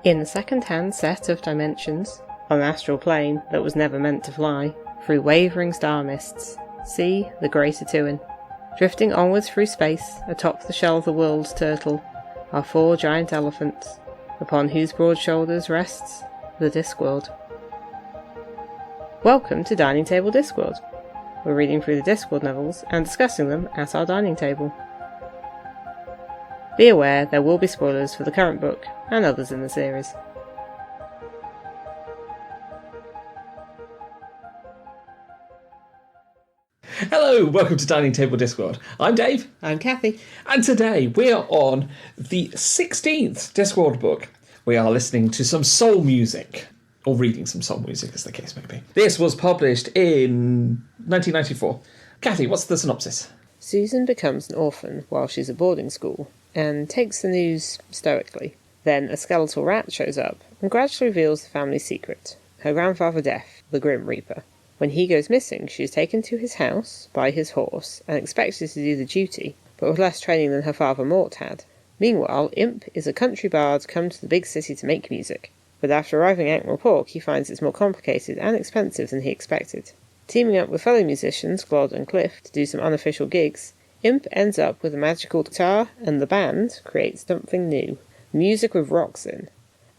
In a second-hand set of dimensions, on an astral plane that was never meant to fly, through wavering star mists, see the Great Atuin. Drifting onwards through space, atop the shell of the world's turtle, are 4 giant elephants, upon whose broad shoulders rests the Discworld. Welcome to Dining Table Discworld. We're reading through the Discworld novels and discussing them at our dining table. Be aware there will be spoilers for the current book and others in the series. Hello, welcome to Dining Table Discworld. I'm Dave. I'm Kathy. And today we are on the 16th Discworld book. We are listening to some soul music, or reading some soul music as the case may be. This was published in 1994. Kathy, what's the synopsis? Susan becomes an orphan while she's at boarding school, and takes the news stoically. Then a skeletal rat shows up, and gradually reveals the family's secret. Her grandfather Death, the Grim Reaper. When he goes missing, she is taken to his house by his horse, and expected to do the duty, but with less training than her father Mort had. Meanwhile, Imp is a country bard come to the big city to make music. But after arriving at Ankh-Morpork, he finds it's more complicated and expensive than he expected. Teaming up with fellow musicians, Glod and Cliff, to do some unofficial gigs, Imp ends up with a magical guitar, and the band creates something new. Music with rocks in.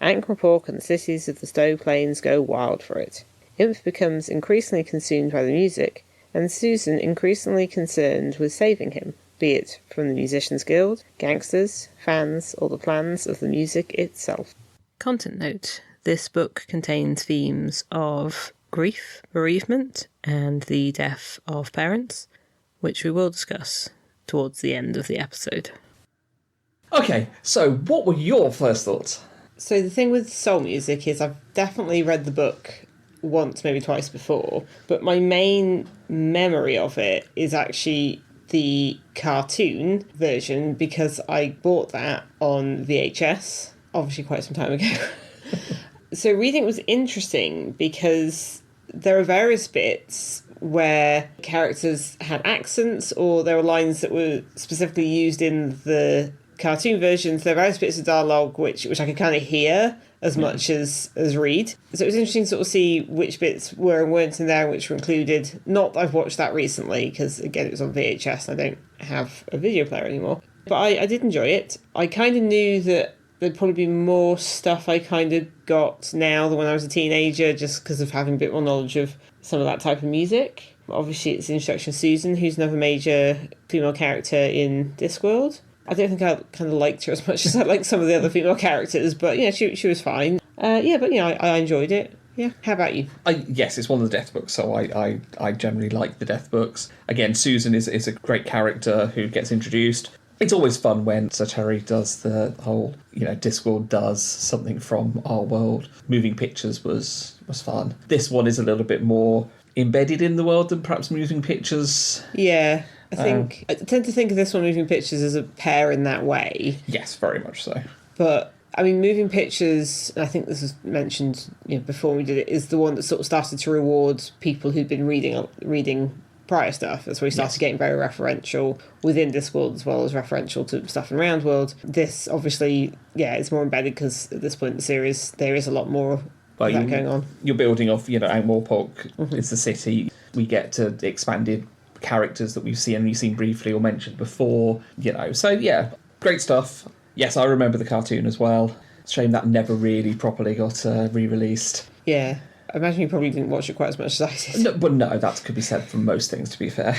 Ankh-Morpork and the cities of the Stowe Plains go wild for it. Imp becomes increasingly consumed by the music, and Susan increasingly concerned with saving him, be it from the Musicians Guild, gangsters, fans, or the plans of the music itself. Content note: this book contains themes of grief, bereavement, and the death of parents, which we will discuss towards the end of the episode. Okay, so what were your first thoughts? So the thing with soul music is I've definitely read the book once, maybe twice before, but my main memory of it is actually the cartoon version, because I bought that on VHS, obviously quite some time ago. So reading it was interesting because there are various bits where characters had accents, or there were lines that were specifically used in the cartoon versions. There are various bits of dialogue which I could kind of hear as much as read. So it was interesting to sort of see which bits were and weren't in there and which were included. Not that I've watched that recently, because again it was on VHS and I don't have a video player anymore. But I did enjoy it. I kind of knew that there'd probably be more stuff I kind of got now than when I was a teenager, just because of having a bit more knowledge of some of that type of music. Obviously it's the introduction of Susan, who's another major female character in Discworld. I don't think I kind of liked her as much as I liked some of the other female characters, but yeah, she was fine. I enjoyed it. Yeah. How about you? Yes, it's one of the death books, so I generally like the death books. Again, Susan is a great character who gets introduced. It's always fun when Sir Terry does the whole, Discworld does something from our world. Moving pictures was fun. This one is a little bit more embedded in the world than perhaps Moving Pictures. Yeah. I tend to think of this one, Moving Pictures, as a pair in that way. Yes, very much so. But, I mean, Moving Pictures, and I think this was mentioned before we did it, is the one that sort of started to reward people who'd been reading prior stuff. That's where we started getting very referential within Discworld as well as referential to stuff in Roundworld. This, obviously, it's more embedded because at this point in the series there is a lot more of that going on. You're building off, Ankh-Morpork is the city. We get to expanded characters that we've seen briefly or mentioned before, So, yeah, great stuff. Yes, I remember the cartoon as well. Shame that never really properly got re-released. Yeah. I imagine you probably didn't watch it quite as much as I did. No, that could be said for most things, to be fair.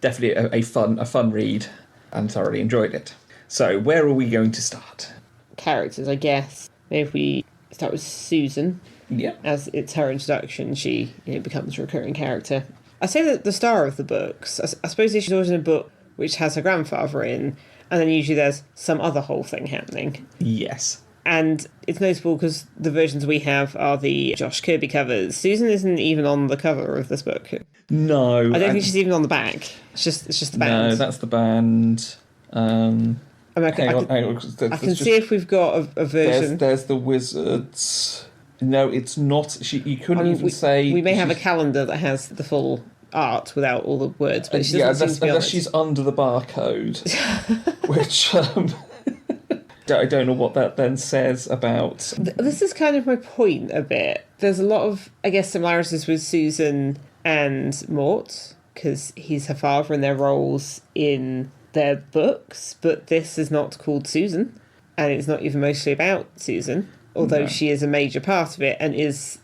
Definitely a fun read, and thoroughly enjoyed it. So, where are we going to start? Characters, I guess. Maybe if we start with Susan. Yeah. As it's her introduction, she becomes a recurring character. I say that the star of the books, I suppose she's always in a book which has her grandfather in, and then usually there's some other whole thing happening. Yes. And it's notable because the versions we have are the Josh Kirby covers. Susan isn't even on the cover of this book. No. I don't think she's even on the back. It's just the band. No, that's the band. I can see if we've got a version. There's the Wizards. No, it's not. You couldn't even say... We may have a calendar that has the full art without all the words, but she doesn't seem to be on it. She's under the barcode, which... don't know what that then says about... This is kind of my point a bit. There's a lot of, I guess, similarities with Susan and Mort, because he's her father and their roles in their books, but this is not called Susan, and it's not even mostly about Susan, although she is a major part of it, and is...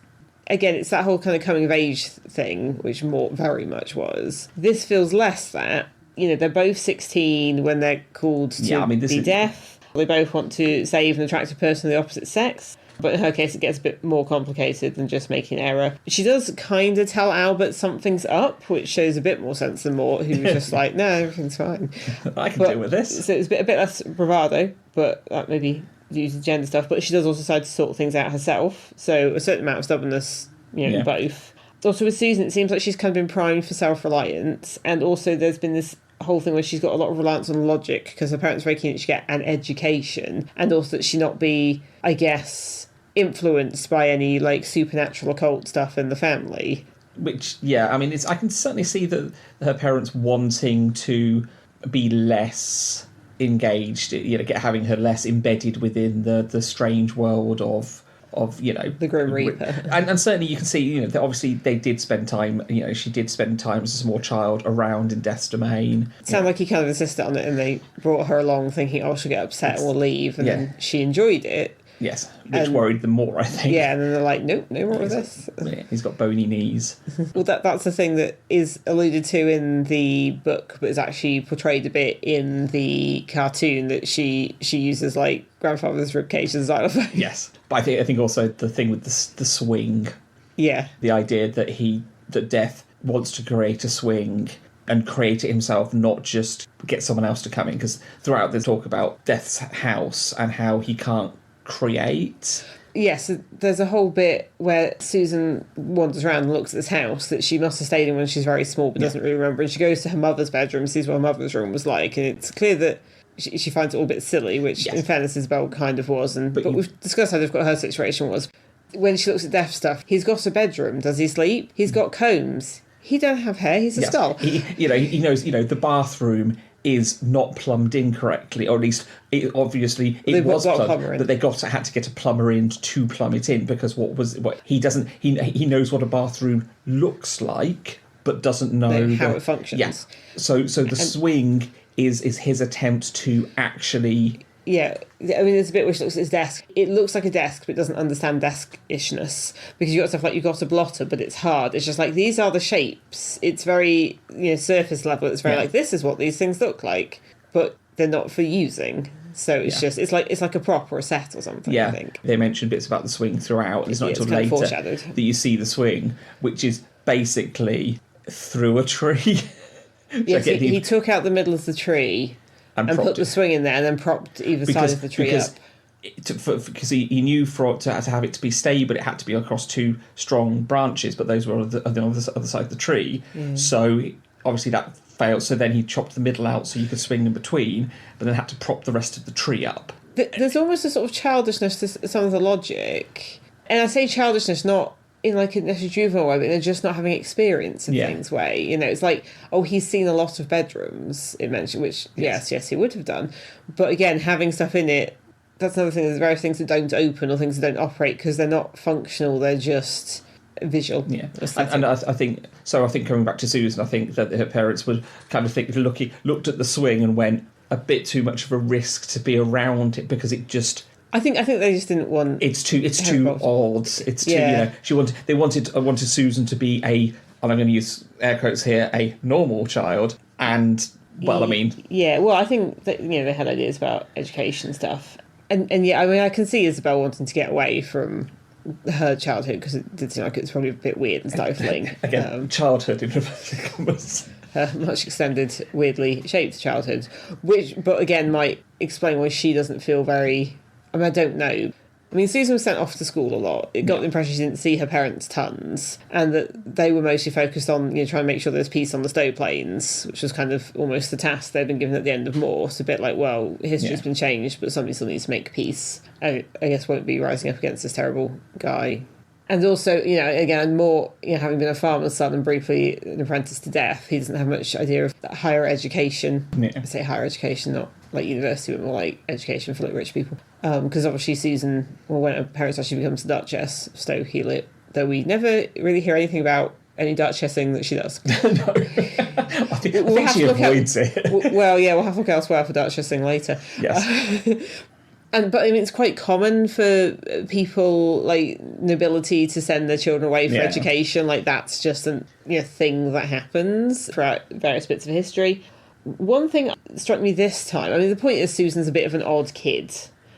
Again, it's that whole kind of coming of age thing, which Mort very much was. This feels less that. You know, they're both 16 when they're called to be deaf. They both want to save an attractive person of the opposite sex. But in her case, it gets a bit more complicated than just making an error. She does kind of tell Albert something's up, which shows a bit more sense than Mort, who was just like, no, everything's fine. I can deal with this. So it's a bit less bravado, but that maybe due to gender stuff. But she does also decide to sort things out herself. So a certain amount of stubbornness, in both. Also with Susan, it seems like she's kind of been primed for self-reliance. And also there's been this whole thing where she's got a lot of reliance on logic because her parents are very keen that she get an education, and also that she not be, I guess, influenced by any like supernatural occult stuff in the family. Which, I can certainly see that her parents wanting to be less engaged, having her less embedded within the strange world of the Grim Reaper. And certainly you can see, that obviously they did spend time, she did spend time as a small child around in Death's domain. It sounded like he kind of insisted on it, and they brought her along thinking, she'll get upset and we'll leave, and then she enjoyed it. Yes, which worried them more, I think. Yeah, and then they're like, nope, no more of this. Yeah, he's got bony knees. Well, that's the thing that is alluded to in the book, but is actually portrayed a bit in the cartoon, that she uses, like, grandfather's ribcage as a xylophone. Yes, but I think also the thing with the swing. Yeah. The idea that Death wants to create a swing and create it himself, not just get someone else to come in, because throughout they talk about Death's house and how he can't create. Yes, there's a whole bit where Susan wanders around and looks at this house that she must have stayed in when she's very small but doesn't really remember, and she goes to her mother's bedroom and sees what her mother's room was like, and it's clear that she finds it all a bit silly, which in fairness Isabel kind of was, but we've discussed how difficult her situation was. When she looks at Death stuff, he's got a bedroom. Does he sleep? He's got combs. He don't have hair. He's a skull. He knows. The bathroom is not plumbed in correctly, or at least it was plumbed, but they had to get a plumber in to plumb it in, because he knows what a bathroom looks like, but doesn't know how it functions. Yeah. So the swing is his attempt to actually. Yeah, I mean, there's a bit where she looks at his desk. It looks like a desk, but it doesn't understand desk-ishness, because you've got stuff like you've got a blotter, but it's hard. It's just like, these are the shapes. It's very, surface level. It's very like, this is what these things look like, but they're not for using. So it's just, it's like a prop or a set or something, I think. They mention bits about the swing throughout, and it's not until later that you see the swing, which is basically through a tree. Yes, he took out the middle of the tree and put the swing in there, and then propped either side of the tree up. Because he knew to have it to be stable, it had to be across two strong branches, but those were on the other side of the tree. So obviously that failed. So then he chopped the middle out so you could swing in between, but then had to prop the rest of the tree up. There's almost a sort of childishness to some of the logic. And I say childishness not in like a necessarily juvenile way, but they're just not having experience in things way. It's like, he's seen a lot of bedrooms, it mentioned, which, yes, he would have done. But again, having stuff in it, that's another thing. There's various things that don't open or things that don't operate because they're not functional, they're just visual. Yeah. And I think coming back to Susan, I think that her parents would kind of looked at the swing and went, a bit too much of a risk to be around it, because it just... I think they just didn't want. It's too odd. It's too. They wanted Susan to be and I'm going to use air quotes here, a normal child. And I think that they had ideas about education stuff, and I can see Isabel wanting to get away from her childhood, because it did seem like it was probably a bit weird and stifling. Again, childhood in inverted commas. Her much extended, weirdly shaped childhood, but again might explain why she doesn't feel very. I don't know. I mean, Susan was sent off to school a lot. It got the impression she didn't see her parents tons, and that they were mostly focused on trying to make sure there's peace on the stow plains, which was kind of almost the task they'd been given at the end of Morse. A bit like, well, history's been changed, but somebody still needs to make peace. I guess won't be rising up against this terrible guy. And also, again, more, having been a farmer's son and briefly an apprentice to death, he doesn't have much idea of higher education. Yeah. I say higher education, not like university, but more like education for like rich people. Because obviously Susan, when her parents actually becomes the Duchess of Stow-Heelot, though we never really hear anything about any Duchessing that she does. No. I think she avoids it. Well, yeah, we'll have to look elsewhere for Duchessing later. Yes. But I mean, it's quite common for people like nobility to send their children away for education. Like that's just a thing that happens throughout various bits of history. One thing that struck me this time, I mean, the point is Susan's a bit of an odd kid,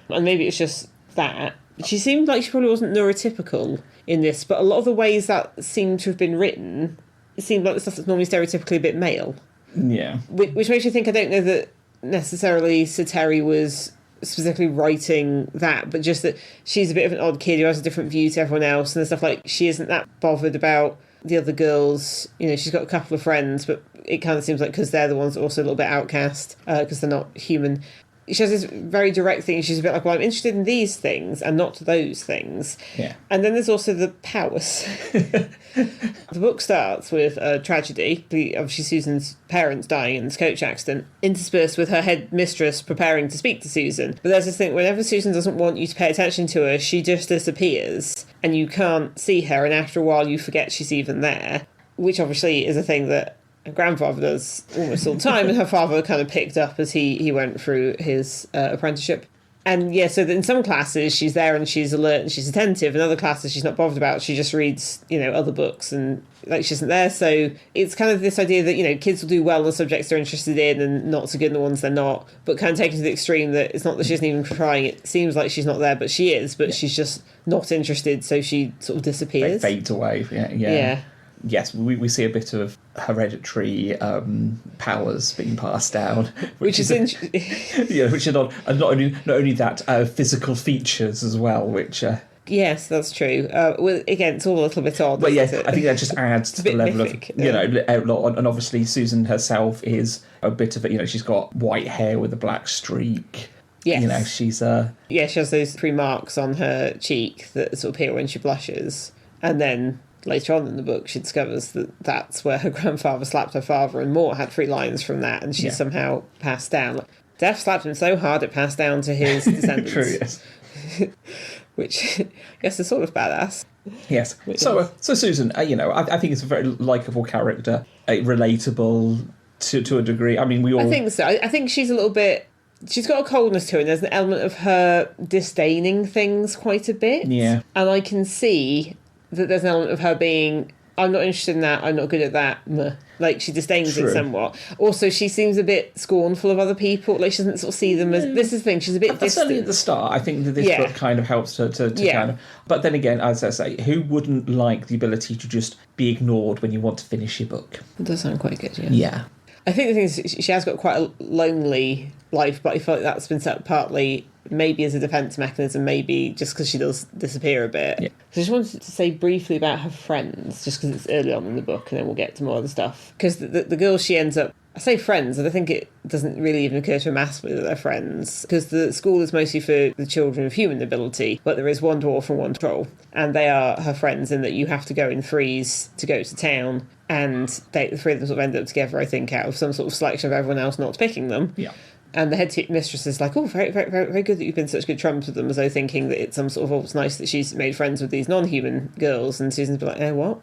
and maybe it's just that. She seemed like she probably wasn't neurotypical in this, but a lot of the ways that seemed to have been written, it seemed like the stuff that's normally stereotypically a bit male. Yeah. Which makes you think, I don't know that necessarily Sir Terry was specifically writing that, but just that she's a bit of an odd kid who has a different view to everyone else and stuff. Like, she isn't that bothered about the other girls. She's got a couple of friends, but it kind of seems like because they're the ones that are also a little bit outcast, because they're not human. She has this very direct thing. She's a bit like, well, I'm interested in these things and not those things. Yeah. And then there's also the powers. The book starts with a tragedy, obviously Susan's parents dying in this coach accident, interspersed with her head mistress preparing to speak to Susan. But there's this thing, whenever Susan doesn't want you to pay attention to her, she just disappears and you can't see her, and after a while you forget she's even there, which obviously is a thing that her grandfather does almost all the time, and her father kind of picked up as he went through his apprenticeship. And so in some classes she's there and she's alert and she's attentive, in other classes she's not bothered about, she just reads other books and like she isn't there. So it's kind of this idea that kids will do well in the subjects they're interested in and not so good in the ones they're not, but kind of taken to the extreme that it's not that she isn't even trying. It seems like she's not there, but she is, but she's just not interested, so she sort of disappears. It fades away. Yeah. Yes, we see a bit of hereditary powers being passed down, which is which are not only that, physical features as well, which. Yes, that's true. Well, again, it's all a little bit odd. But I think that just adds to the level mythic, of outlaw, and obviously Susan herself is a bit of a she's got white hair with a black streak. Yes. She's she has those 3 marks on her cheek that sort of appear when she blushes, and then later on in the book she discovers that that's where her grandfather slapped her father, and Mort had 3 lines from that, and she's somehow passed down. Death slapped him so hard it passed down to his descendants. True, yes. Which I guess is sort of badass. Yes. So Susan, I think it's a very likeable character, relatable to a degree. I mean, I think so. I think she's a little bit. She's got a coldness to her, and there's an element of her disdaining things quite a bit. Yeah. And I can see that there's an element of her being, I'm not interested in that, I'm not good at that. Meh. Like, she disdains it somewhat. Also, she seems a bit scornful of other people. Like, she doesn't sort of see them as... This is the thing, she's a bit distant. Certainly at the start, I think that this book kind of helps to kind of... But then again, as I say, who wouldn't like the ability to just be ignored when you want to finish your book? It does sound quite good, Yeah. I think the thing is, she has got quite a lonely life, but I feel like that's been set partly maybe as a defence mechanism, maybe just because she does disappear a bit. Yeah. So I just wanted to say briefly about her friends, just because it's early on in the book, and then we'll get to more other stuff. Because the girls she ends up... I say friends, and I think it doesn't really even occur to her massively that they're friends, because the school is mostly for the children of human ability, but there is 1 dwarf and 1 troll, and they are her friends in that you have to go in 3s to go to town, and the 3 of them sort of end up together, I think, out of some sort of selection of everyone else not picking them. Yeah. And the head mistress is like, oh, very, very, very, very good that you've been such good trumps with them, as though thinking that it's some sort of, oh, it's nice that she's made friends with these non-human girls, and Susan's been like, what?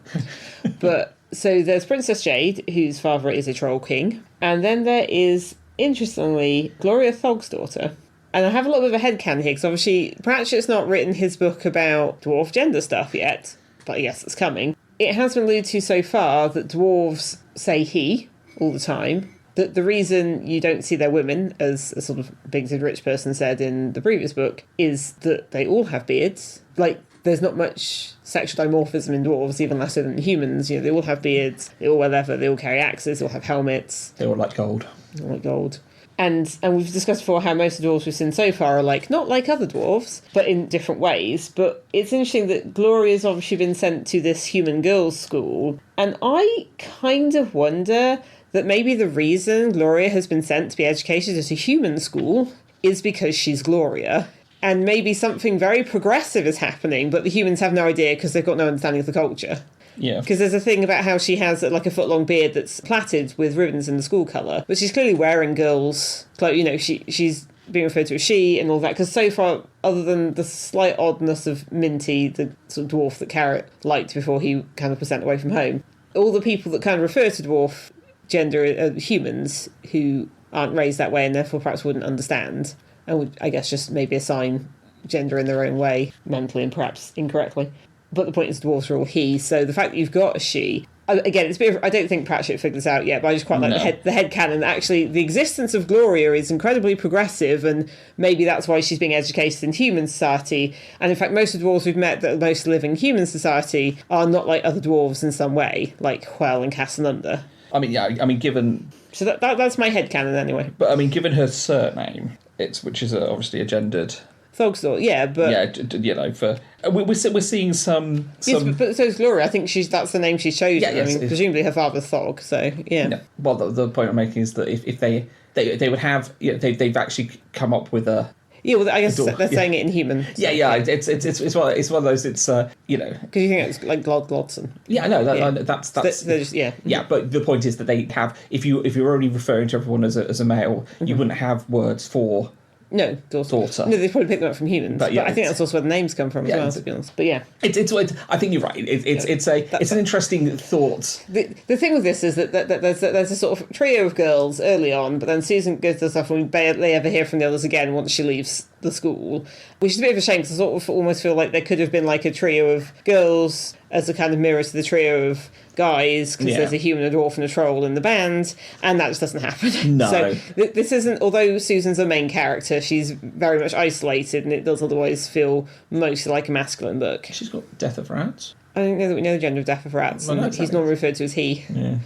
But... So there's Princess Jade, whose father is a troll king. And then there is, interestingly, Gloria Thog's daughter. And I have a little bit of a headcanon here, because obviously Pratchett's not written his book about dwarf gender stuff yet, but I guess it's coming. It has been alluded to so far that dwarves say he all the time. That the reason you don't see their women, as a sort of bigoted rich person said in the previous book, is that they all have beards. Like, there's not much sexual dimorphism in dwarves, even less so than humans. They all have beards, they all wear leather, they all carry axes, they all have helmets. They all like gold. They all like gold. And we've discussed before how most of the dwarves we've seen so far are not like other dwarves, but in different ways. But it's interesting that Gloria's obviously been sent to this human girls' school, and I kind of wonder that maybe the reason Gloria has been sent to be educated at a human school is because she's Gloria. and maybe something very progressive is happening, but the humans have no idea because they've got no understanding of the culture. Yeah. Because there's a thing about how she has like a foot-long beard that's plaited with ribbons in the school colour, but she's clearly wearing girls' clothes. You know, she's being referred to as she and all that. Because so far, other than the slight oddness of Minty, the sort of dwarf that Carrot liked before he kind of was sent away from home, all the people that kind of refer to dwarf gender are humans who aren't raised that way and therefore perhaps wouldn't understand and would, I guess, just maybe assign gender in their own way, mentally and perhaps incorrectly. But the point is dwarves are all he, so the fact that you've got a she... Again, it's a bit of, I don't think Pratchett figured this out yet, but I just quite like the headcanon. Actually, the existence of Gloria is incredibly progressive, and maybe that's why she's being educated in human society. And in fact, most of the dwarves we've met that most live in human society are not like other dwarves in some way, like Hwel and Cassanunda. I mean, yeah, I mean, given... So that's my headcanon anyway. But, I mean, given her surname, which is obviously a gendered... Thogsdor, yeah, but... Yeah, you know, for... We're seeing some... Yes, but so is Gloria. I think that's the name she's chosen. Yeah, yes, I mean, presumably her father's Thog, so, yeah. No. Well, the point I'm making is that if they would have... You know, they've actually come up with a... Yeah, well, I guess they're saying it in human. So, yeah. It's one of those. It's you know, because you think it's like Glodson. Yeah, I know that's just, yeah. Yeah, but the point is that they have. If you're only referring to everyone as a male, you wouldn't have words for. No, daughter. No, they probably picked them up from humans. But I think that's also where the names come from as well, to be honest. But yeah. It's I think you're right. It's an interesting thought. The thing with this is that there's a sort of trio of girls early on, but then Susan goes to herself and we barely ever hear from the others again once she leaves the school, which is a bit of a shame because I sort of almost feel like there could have been like a trio of girls as a kind of mirror to the trio of guys, because there's a human, a dwarf and a troll in the band, and that just doesn't happen. No. So this isn't, although Susan's a main character, she's very much isolated, and it does otherwise feel mostly like a masculine book. She's got Death of Rats. I don't know that we know the gender of Death of Rats, Well, and he's normally referred to as he. Yeah.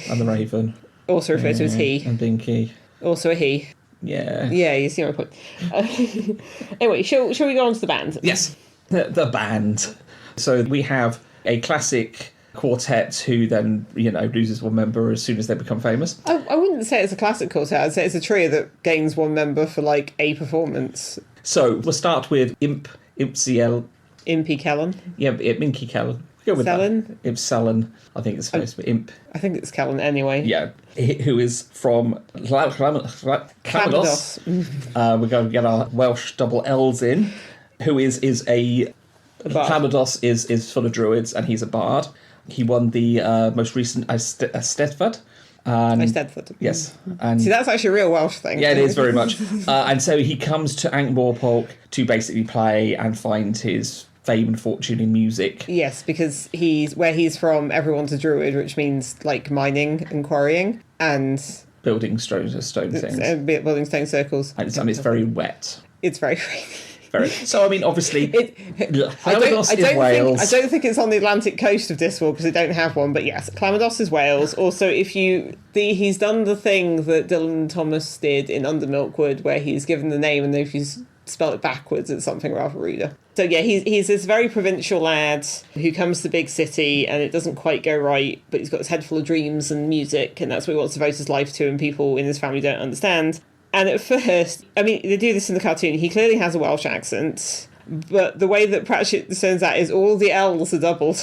And the Raven. Also referred to as he. And Binky. Also a he. Yeah. Yeah, you see my point. Anyway, shall we go on to the band? Yes. The band. So we have a classic quartet who then, you know, loses one member as soon as they become famous. I wouldn't say it's a classic quartet. I'd say it's a trio that gains one member for like a performance. So we'll start with Impy Kellen. Yeah, Minky Kellen. Go with Sellen? that. Imp Sellen. I think it's supposed to be Imp. I think it's Kellen anyway. Yeah, who is from Clamados. We're going to get our Welsh double L's in. Who is a Clamados is full of druids and he's a bard. He won the most recent Eisteddfod. Eisteddfod. Yes. And see, that's actually a real Welsh thing. Yeah, it is very much. And so he comes to Ankh-Morpork to basically play and find his fame and fortune in music. Yes, because where he's from, everyone's a druid, which means like mining and quarrying and building stone things. Building stone circles. And it's very wet. It's very rainy. So, I mean, obviously, Clamados is Wales. I don't think it's on the Atlantic coast of Discworld because they don't have one, but yes, Clamados is Wales. Also, he's done the thing that Dylan Thomas did in Under Milkwood, where he's given the name, and if you spell it backwards, it's something rather ruder. So yeah, he's this very provincial lad who comes to the big city, and it doesn't quite go right, but he's got his head full of dreams and music, and that's what he wants to devote his life to, and people in his family don't understand. And at first, I mean, they do this in the cartoon, he clearly has a Welsh accent, but the way that Pratchett turns out is all the L's are doubled.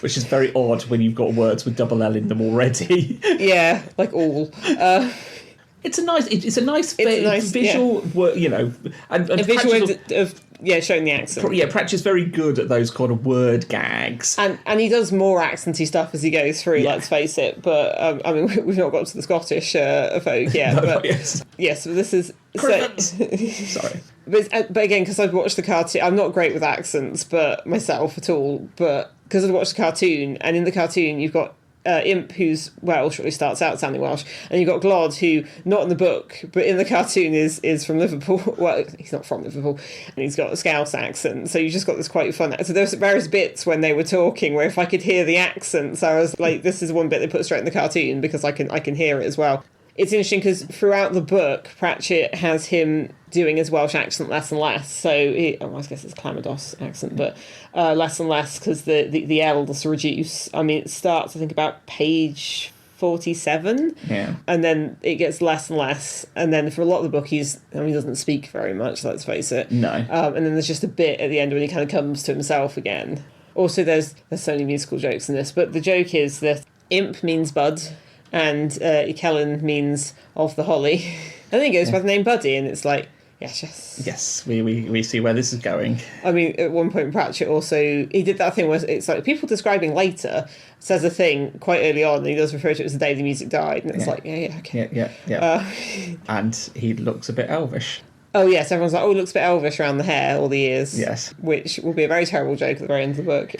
Which is very odd when you've got words with double L in them already. Yeah, like all. It's a nice visual, yeah. You know, and a visual of showing the accent. Yeah, Pratchett's very good at those kind of word gags, and he does more accenty stuff as he goes through. Yeah. Let's face it, but I mean, we've not got to the Scottish folk yet. No, but yes, so this is sorry. But again, because I've watched the cartoon, I'm not great with accents, but myself at all. But because I've watched the cartoon, and in the cartoon you've got Imp, who's Welsh, or he starts out sounding Welsh, and you've got Glod, who, not in the book, but in the cartoon is from Liverpool. Well, he's not from Liverpool, and he's got a Scouse accent, so you just got this quite fun. So there's various bits when they were talking where if I could hear the accents, I was like, this is one bit they put straight in the cartoon, because I can hear it as well. It's interesting because throughout the book, Pratchett has him doing his Welsh accent less and less. So, I guess it's Clamados accent, but less and less because the L's reduce. I mean, it starts, I think, about page 47. Yeah. And then it gets less and less. And then for a lot of the book, he doesn't speak very much, let's face it. No. And then there's just a bit at the end when he kind of comes to himself again. Also, there's so many musical jokes in this, but the joke is that imp means bud, and Kellen means of the holly. And then he goes by the name Buddy, and it's like, yes. Yes, we see where this is going. I mean, at one point, Pratchett also, he did that thing where it's like people describing later says a thing quite early on, and he does refer to it as the day the music died, and it's like, okay. Yeah. And he looks a bit elvish. Oh, yes, everyone's like, it looks a bit elvish around the hair, all the ears. Yes. Which will be a very terrible joke at the very end of the book.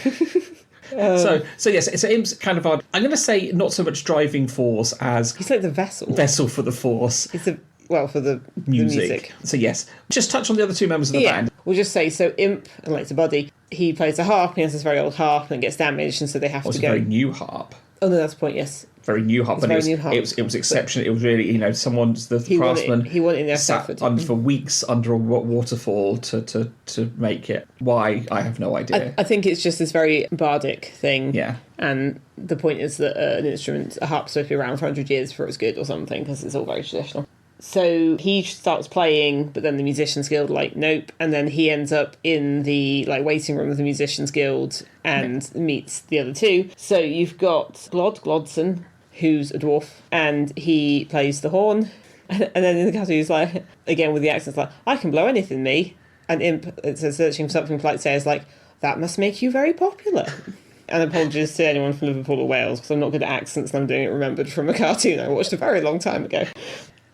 So yes, it's Imp's kind of odd. I'm going to say not so much driving force as... He's like the vessel. Vessel for the force. For the music. So yes, just touch on the other two members of the band. We'll just say, so Imp, like the body, he plays a harp, he has this very old harp, and it gets damaged, and so they have to go... It's a very new harp. Oh, no, that's the point, yes. Very new harp, but it was exceptional. It was really, the craftsman he wanted in there sat for weeks under a waterfall to make it. Why? I have no idea. I think it's just this very bardic thing. Yeah. And the point is that an instrument, a harp's supposed to be around for 100 years before it's good or something, because it's all very traditional. So he starts playing, but then the Musicians Guild nope, and then he ends up in the waiting room of the Musicians Guild and meets the other two. So you've got Glodson, who's a dwarf, and he plays the horn. And then in the cartoon he's like, again with the accents, like, I can blow anything, me. And Imp, it says, searching for something polite, says, that must make you very popular. And apologies to anyone from Liverpool or Wales, because I'm not good at accents and I'm doing it remembered from a cartoon I watched a very long time ago.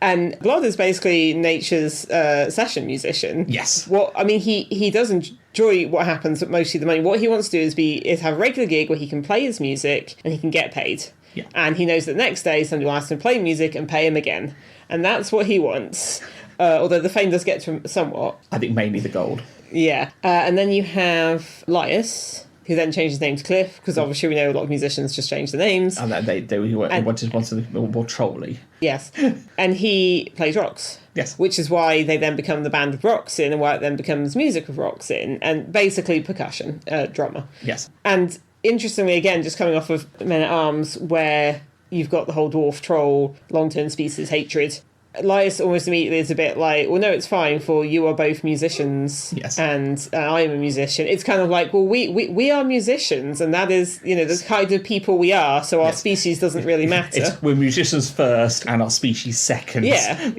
And Glod is basically nature's session musician. Yes. He does enjoy what happens, but mostly the money. What he wants to do is have a regular gig where he can play his music and he can get paid. Yeah. And he knows that the next day somebody will ask him to play music and pay him again. And that's what he wants. Although the fame does get to him somewhat. I think mainly the gold. Yeah. And then you have Laius, who then changed his name to Cliff, because obviously we know a lot of musicians just change their names. And he wanted more trolly. Yes. And he plays rocks. Yes. Which is why they then become the band of Roxin, and why it then becomes music of Roxin, and basically percussion, drummer. Yes. And interestingly, again, just coming off of Men-at-Arms, where you've got the whole dwarf troll, long-term species hatred, Laius almost immediately is a bit like, well, no, it's fine, for you are both musicians, yes, and I am a musician. It's kind of like, well, we are musicians, and that is, the kind of people we are, so our species doesn't really matter. We're musicians first, and our species second. Yeah.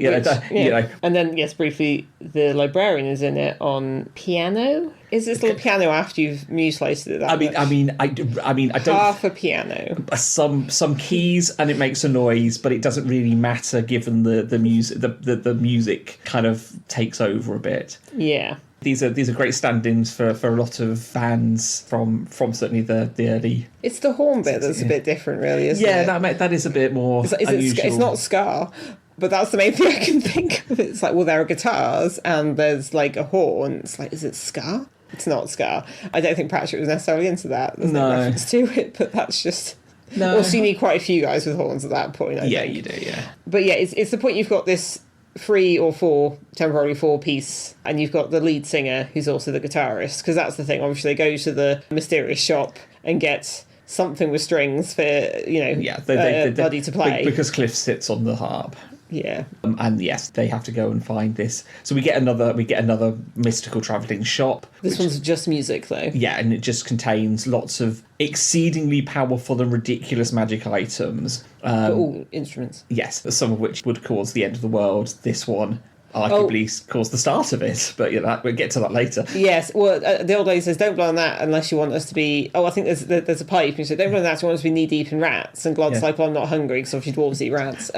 And then, yes, briefly, the librarian is in it on piano. Is it still a piano after you've mutilated it that much? I don't... Half a piano. Some keys, and it makes a noise, but it doesn't really matter given the music. The music kind of takes over a bit. Yeah. These are great stand-ins for a lot of bands from certainly the early... It's the horn bit that's a bit different, really, isn't it? Yeah, that is a bit more unusual. It's not ska. But that's the main thing I can think of. It's like, well, there are guitars and there's a horn. It's like, is it ska? It's not ska. I don't think Pratchett was necessarily into that. There's no reference to it, but that's just... No. Also, you need quite a few guys with horns at that point, I think. You do, yeah. But yeah, it's the point you've got this 3 or 4, temporarily 4 piece, and you've got the lead singer who's also the guitarist, because that's the thing. Obviously, they go to the mysterious shop and get something with strings for, Buddy to play. Because Cliff sits on the harp. Yeah. And yes, they have to go and find this. So we get another mystical travelling shop. This one's just music, though. Yeah, and it just contains lots of exceedingly powerful and ridiculous magic items. But all instruments. Yes, some of which would cause the end of the world. This one arguably caused the start of it, but we'll get to that later. Yes, well, the old lady says, don't blow on that unless you want us to be... Oh, I think there's a pipe. And she said, don't blow on that, you want us to be knee-deep in rats. And Glod's like, well, I'm not hungry, because obviously dwarves eat rats.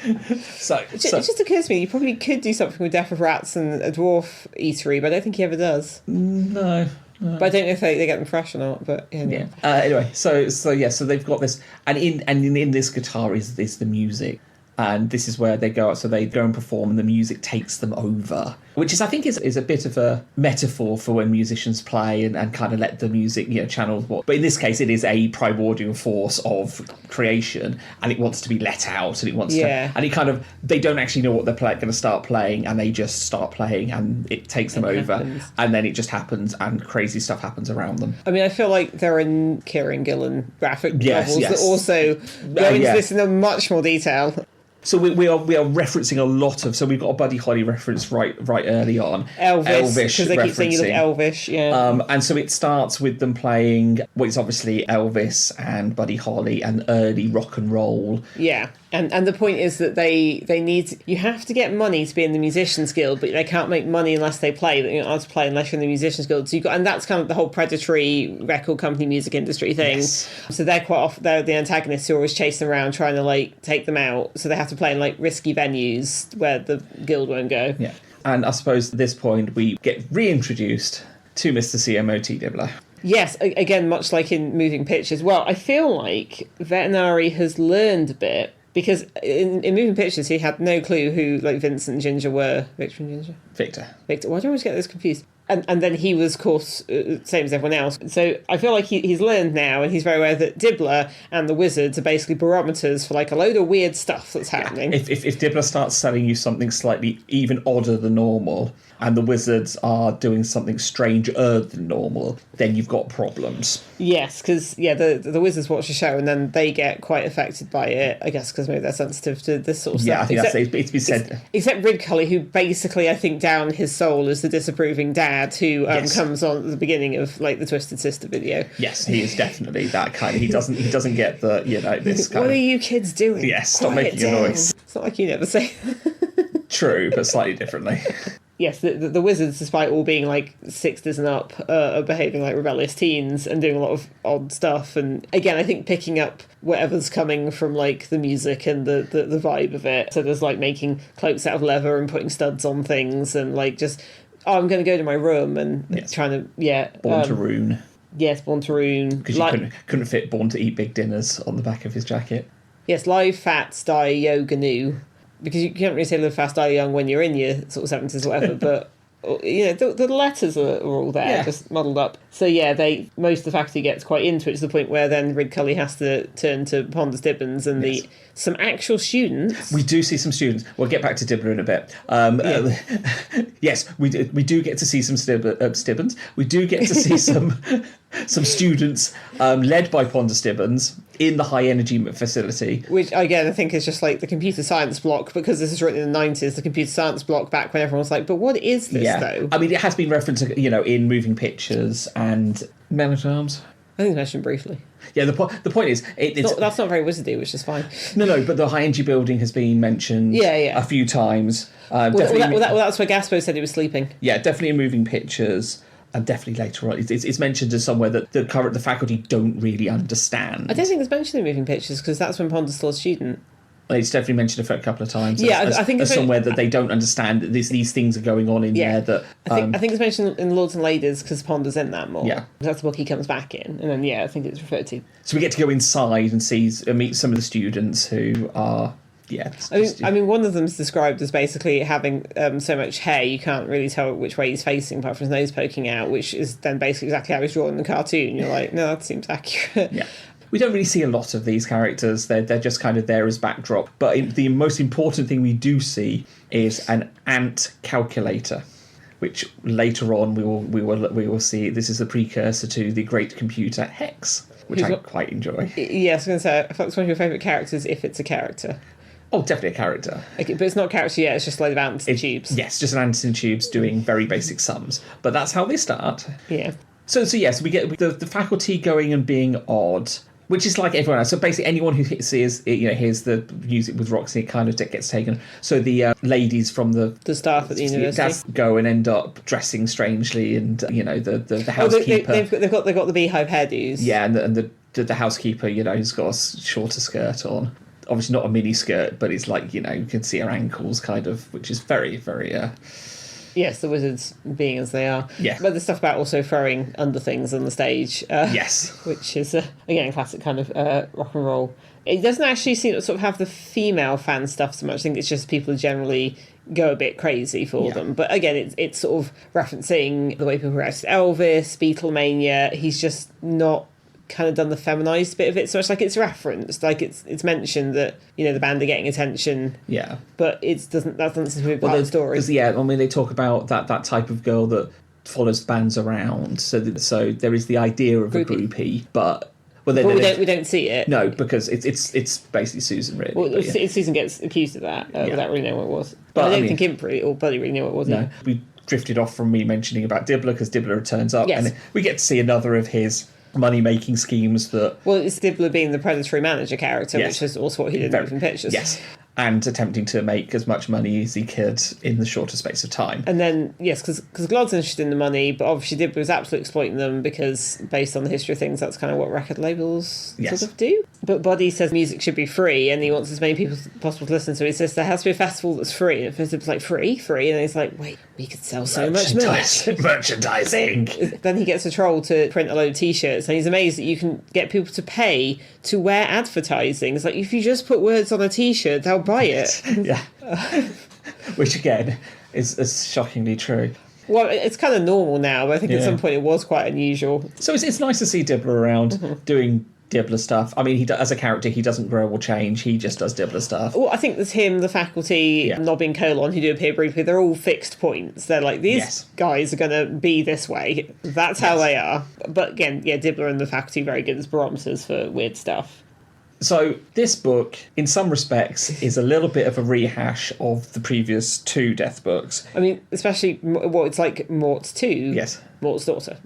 It just occurs to me, you probably could do something with Death of Rats and a dwarf eatery, but I don't think he ever does. No. But I don't know if they get them fresh or not, but anyway. Anyway, so they've got this, and in this guitar is the music. And this is where they go out, so they go and perform, and the music takes them over. Which is, I think, is a bit of a metaphor for when musicians play and kind of let the music, channel what. But in this case, it is a primordial force of creation, and it wants to be let out, and it wants to, and it kind of, they don't actually know what they're going to start playing, and they just start playing, and it takes them over, and then it just happens, and crazy stuff happens around them. I mean, I feel like there are Kieran Gillen graphic novels that also go into this in much more detail. So we are referencing a lot of. So we've got a Buddy Holly reference right early on. Elvish, because they keep saying you look elvish. Yeah. And so it starts with them playing what is obviously Elvis and Buddy Holly and early rock and roll. Yeah. And the point is that they need, you have to get money to be in the Musicians Guild, but they can't make money unless they play. But you don't have to play unless you're in the Musicians Guild. So and that's kind of the whole predatory record company music industry thing. Yes. So they're they're the antagonists who are always chasing around trying to take them out. So they have to play in risky venues where the guild won't go. Yeah. And I suppose at this point we get reintroduced to Mr. CMOT Dibbler. Yes, again, much like in Moving Pictures. Well, I feel like Vetinari has learned a bit. Because in Moving Pictures, he had no clue who Vincent and Ginger were. Victor and Ginger? Victor. Why do I always get this confused? And then he was, of course, same as everyone else. So I feel like he's learned now, and he's very aware that Dibbler and the Wizards are basically barometers for a load of weird stuff that's happening. Yeah. If Dibbler starts selling you something slightly even odder than normal, and the Wizards are doing something stranger than normal, then you've got problems. Yes, because the Wizards watch the show and then they get quite affected by it, I guess, because maybe they're sensitive to this sort of stuff. Yeah, I think it's been said. Except Ridcully, who basically, I think, down his soul is the disapproving dad who comes on at the beginning of the Twisted Sister video. Yes, he is definitely that kind of. He doesn't get the this kind what of. are you kids doing? Yes, stop making a noise. It's not like you never say. True, but slightly differently. Yes, the Wizards, despite all being 60s and up, are behaving like rebellious teens and doing a lot of odd stuff. And again, I think picking up whatever's coming from the music and the vibe of it. So there's making cloaks out of leather and putting studs on things and I'm going to go to my room and trying to Born to Rune. Yes, Born to Rune. Because you couldn't fit Born to Eat Big Dinners on the back of his jacket. Yes, Live Fats Die Yoga Nu. Because you can't really say live fast, die young when you're in your sort of 70s or whatever, but the letters are all there, just muddled up. So most of the faculty gets quite into it to the point where then Ridcully has to turn to Pondus Dibbons and some actual students. We do see some students. We'll get back to Dibbler in a bit. Yes, we do get to see some Stibbons. We do get to see some students led by Pondus Dibbons in the high energy facility, which again I think is just the computer science block, because this is written in the 90s, the computer science block back when everyone was but what is this though? I mean, it has been referenced in Moving Pictures and Men at Arms. I think it's mentioned briefly. Yeah, the point is that's not very wizardy, which is fine. No, but the high energy building has been mentioned a few times. That's where Gaspo said he was sleeping. Yeah, definitely in Moving Pictures. And definitely later on, it's mentioned as somewhere that the faculty don't really understand. I don't think it's mentioned in Moving Pictures, because that's when Pond is still a student. It's definitely mentioned a couple of times. I think it's somewhere that they don't understand that these things are going on in there. That I think it's mentioned in Lords and Ladies, because Pond is in that more. Yeah, that's the book he comes back in, and then I think it's referred to. So we get to go inside and meet some of the students who are. Yeah, I mean, one of them's described as basically having so much hair you can't really tell which way he's facing apart from his nose poking out, which is then basically exactly how he's drawn in the cartoon. You're no, that seems accurate. Yeah. We don't really see a lot of these characters. They're just kind of there as backdrop. But the most important thing we do see is an ant calculator, which later on we will see. This is a precursor to the great computer Hex, which I quite enjoy. Yeah, I was going to say, I thought it's one of your favourite characters if it's a character. Oh, definitely a character. Okay, but it's not a character yet, it's just a load of ants in tubes. Yes, just an ant in tubes doing very basic sums. But that's how they start. Yeah. So yes, we get the faculty going and being odd, which is like everyone else. So basically anyone who hears the music with Roxy, it kind of gets taken. So the ladies from the staff at the university go and end up dressing strangely, and the housekeeper. They've got the beehive hairdos. Yeah, and the housekeeper, who's got a shorter skirt on. Obviously not a mini skirt, but it's you can see her ankles kind of, which is very, very... Yes, the wizards being as they are. Yeah. But the stuff about also throwing under things on the stage. Yes. Which is, again, classic kind of rock and roll. It doesn't actually seem to sort of have the female fan stuff so much. I think it's just people are generally go a bit crazy for them. But again, it's sort of referencing the way people react to Elvis, Beatlemania. He's just not kind of done the feminized bit of it so much. Like, it's referenced, like it's mentioned that, you know, the band are getting attention, but that doesn't seem to be part of the story. I mean, they talk about that type of girl that follows bands around, so there is the idea of a groupie, but we don't see it. No, because it's basically Susan, really. Well, Susan gets accused of that without really knowing what it was. But I don't think Impri or Buddy really knew what it was. No, we drifted off from me mentioning about Dibbler, because Dibbler turns up, and we get to see another of his money-making schemes that... Well, it's Dibbler being the predatory manager character, which is also what he did in pictures. Yes, and attempting to make as much money as he could in the shortest space of time. And then, because Glod's interested in the money, but obviously Dibbler was absolutely exploiting them, because based on the history of things, that's kind of what record labels sort of do. But Buddy says music should be free, and he wants as many people as possible to listen to. He says there has to be a festival that's free. And Dibbler's like, free? And he's like, wait, we could sell so much merch. Merchandising. Then he gets a troll to print a load of t-shirts, and he's amazed that you can get people to pay to wear advertising. It's like, if you just put words on a t-shirt, they'll buy it. Which again is shockingly true. Well, it's kind of normal now, but I think at some point it was quite unusual. So it's nice to see Dibbler around doing Dibbler stuff. I mean, as a character, he doesn't grow or change. He just does Dibbler stuff. Well, I think there's him, the faculty, Nobby and Colon, who do appear briefly. They're all fixed points. They're like, these guys are going to be this way. That's how they are. But again, Dibbler and the faculty very good as barometers for weird stuff. So this book, in some respects, is a little bit of a rehash of the previous two Death books. I mean, especially what it's like Mort's 2. Yes. Mort's daughter.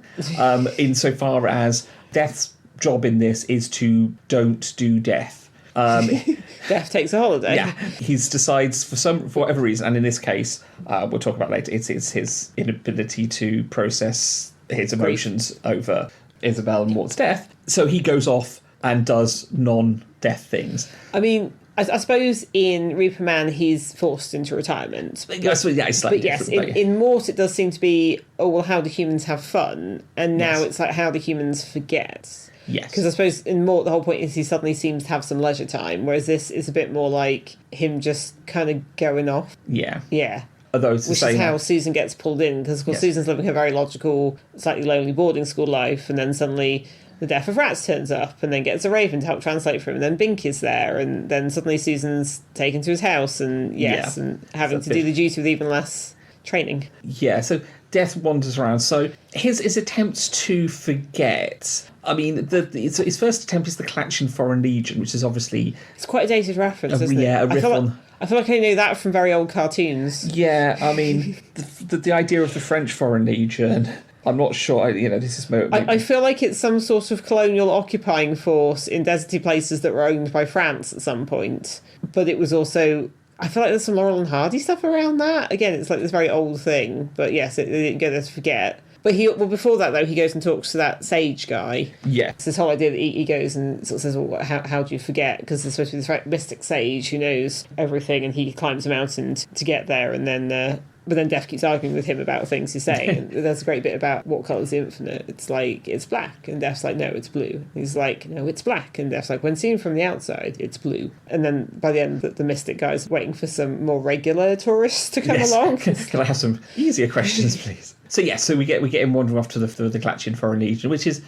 Insofar as Death's job in this is to don't do death. Death takes a holiday. Yeah. He decides, for whatever reason, and in this case, we'll talk about later, it's his inability to process his emotions over Isabel and Mort's death. So he goes off and does non-death things. I mean, I suppose in Reaper Man he's forced into retirement. It's slightly different. In Mort it does seem to be, how do humans have fun? And now it's like, how do humans forget? Yes. Because I suppose in Mort the whole point is he suddenly seems to have some leisure time, whereas this is a bit more like him just kind of going off. Yeah. Yeah. Although which is how Susan gets pulled in, because of course Susan's living her very logical, slightly lonely boarding school life, and then suddenly the Death of Rats turns up, and then gets a Raven to help translate for him, and then Bink is there, and then suddenly Susan's taken to his house, and and having to do the duty with even less training. Yeah, so Death wanders around. So his attempts to forget. I mean, his first attempt is the Collection Foreign Legion, which is obviously... It's quite a dated reference, isn't it? Yeah, a riff on... I feel like I know that from very old cartoons. Yeah, I mean, the idea of the French Foreign Legion... I'm not sure, this is... I feel like it's some sort of colonial occupying force in deserty places that were owned by France at some point. But it was also... I feel like there's some Laurel and Hardy stuff around that. Again, it's like this very old thing. But yes, it didn't go there to forget. But before that, though, he goes and talks to that sage guy. Yeah. It's this whole idea that he goes and sort of says, well, how do you forget? Because there's supposed to be this mystic sage who knows everything, and he climbs a mountain to get there, and then... But then Death keeps arguing with him about things he's saying. And there's a great bit about what colour's the infinite. It's like, it's black. And Death's like, no, it's blue. He's like, no, it's black. And Death's like, when seen from the outside, it's blue. And then by the end, the mystic guy's waiting for some more regular tourists to come along. Can I have some easier questions, please? So we get him wandering off to the Collection Foreign Legion, which is,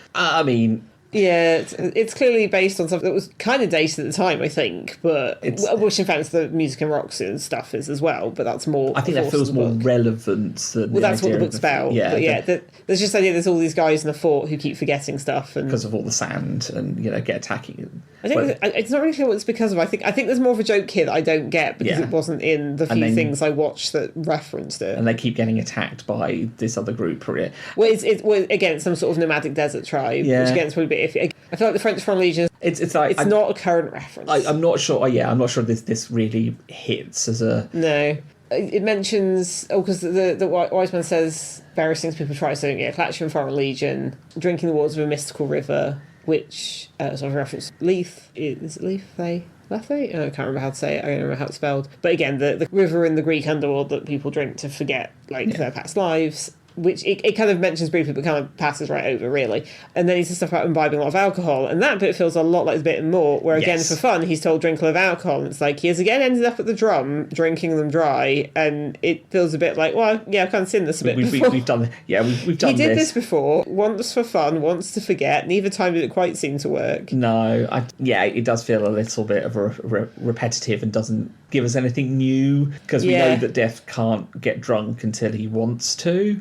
yeah, it's clearly based on something that was kind of dated at the time, I think, but which in fact the music and rocks and stuff is as well, but that's more... I think that feels more relevant than... Well, that's what the book's about. Yeah, but there's just the idea there's all these guys in a fort who keep forgetting stuff. Because of all the sand and, get attacking. I think it's not really clear what it's because of. I think there's more of a joke here that I don't get because it wasn't in the few things I watched that referenced it. And they keep getting attacked by this other group. Well, it's some sort of nomadic desert tribe, which again is probably a bit iffy. I feel like the French Foreign Legion. It's not a current reference. I'm not sure. I'm not sure this really hits as a... No. It mentions... because the wise man says various things people try. So, Collection Foreign Legion, drinking the waters of a mystical river, which sort of reference Leith. Is it Leith? Lethe? I can't remember how to say it. I don't remember how it's spelled. But again, the river in the Greek underworld that people drink to forget their past lives. which it kind of mentions briefly but kind of passes right over, really. And then he says stuff about imbibing a lot of alcohol, and that bit feels a lot like the bit in Mort, where again, for fun, he's told drink a lot of alcohol, and it's like he has again ended up at the drum drinking them dry, and it feels a bit like, well, yeah, I've kind of seen this a bit before. We've done He did this before, once for fun, once to forget. Neither time did it quite seem to work. No, it does feel a little bit of a repetitive and doesn't give us anything new, because we know that Death can't get drunk until he wants to,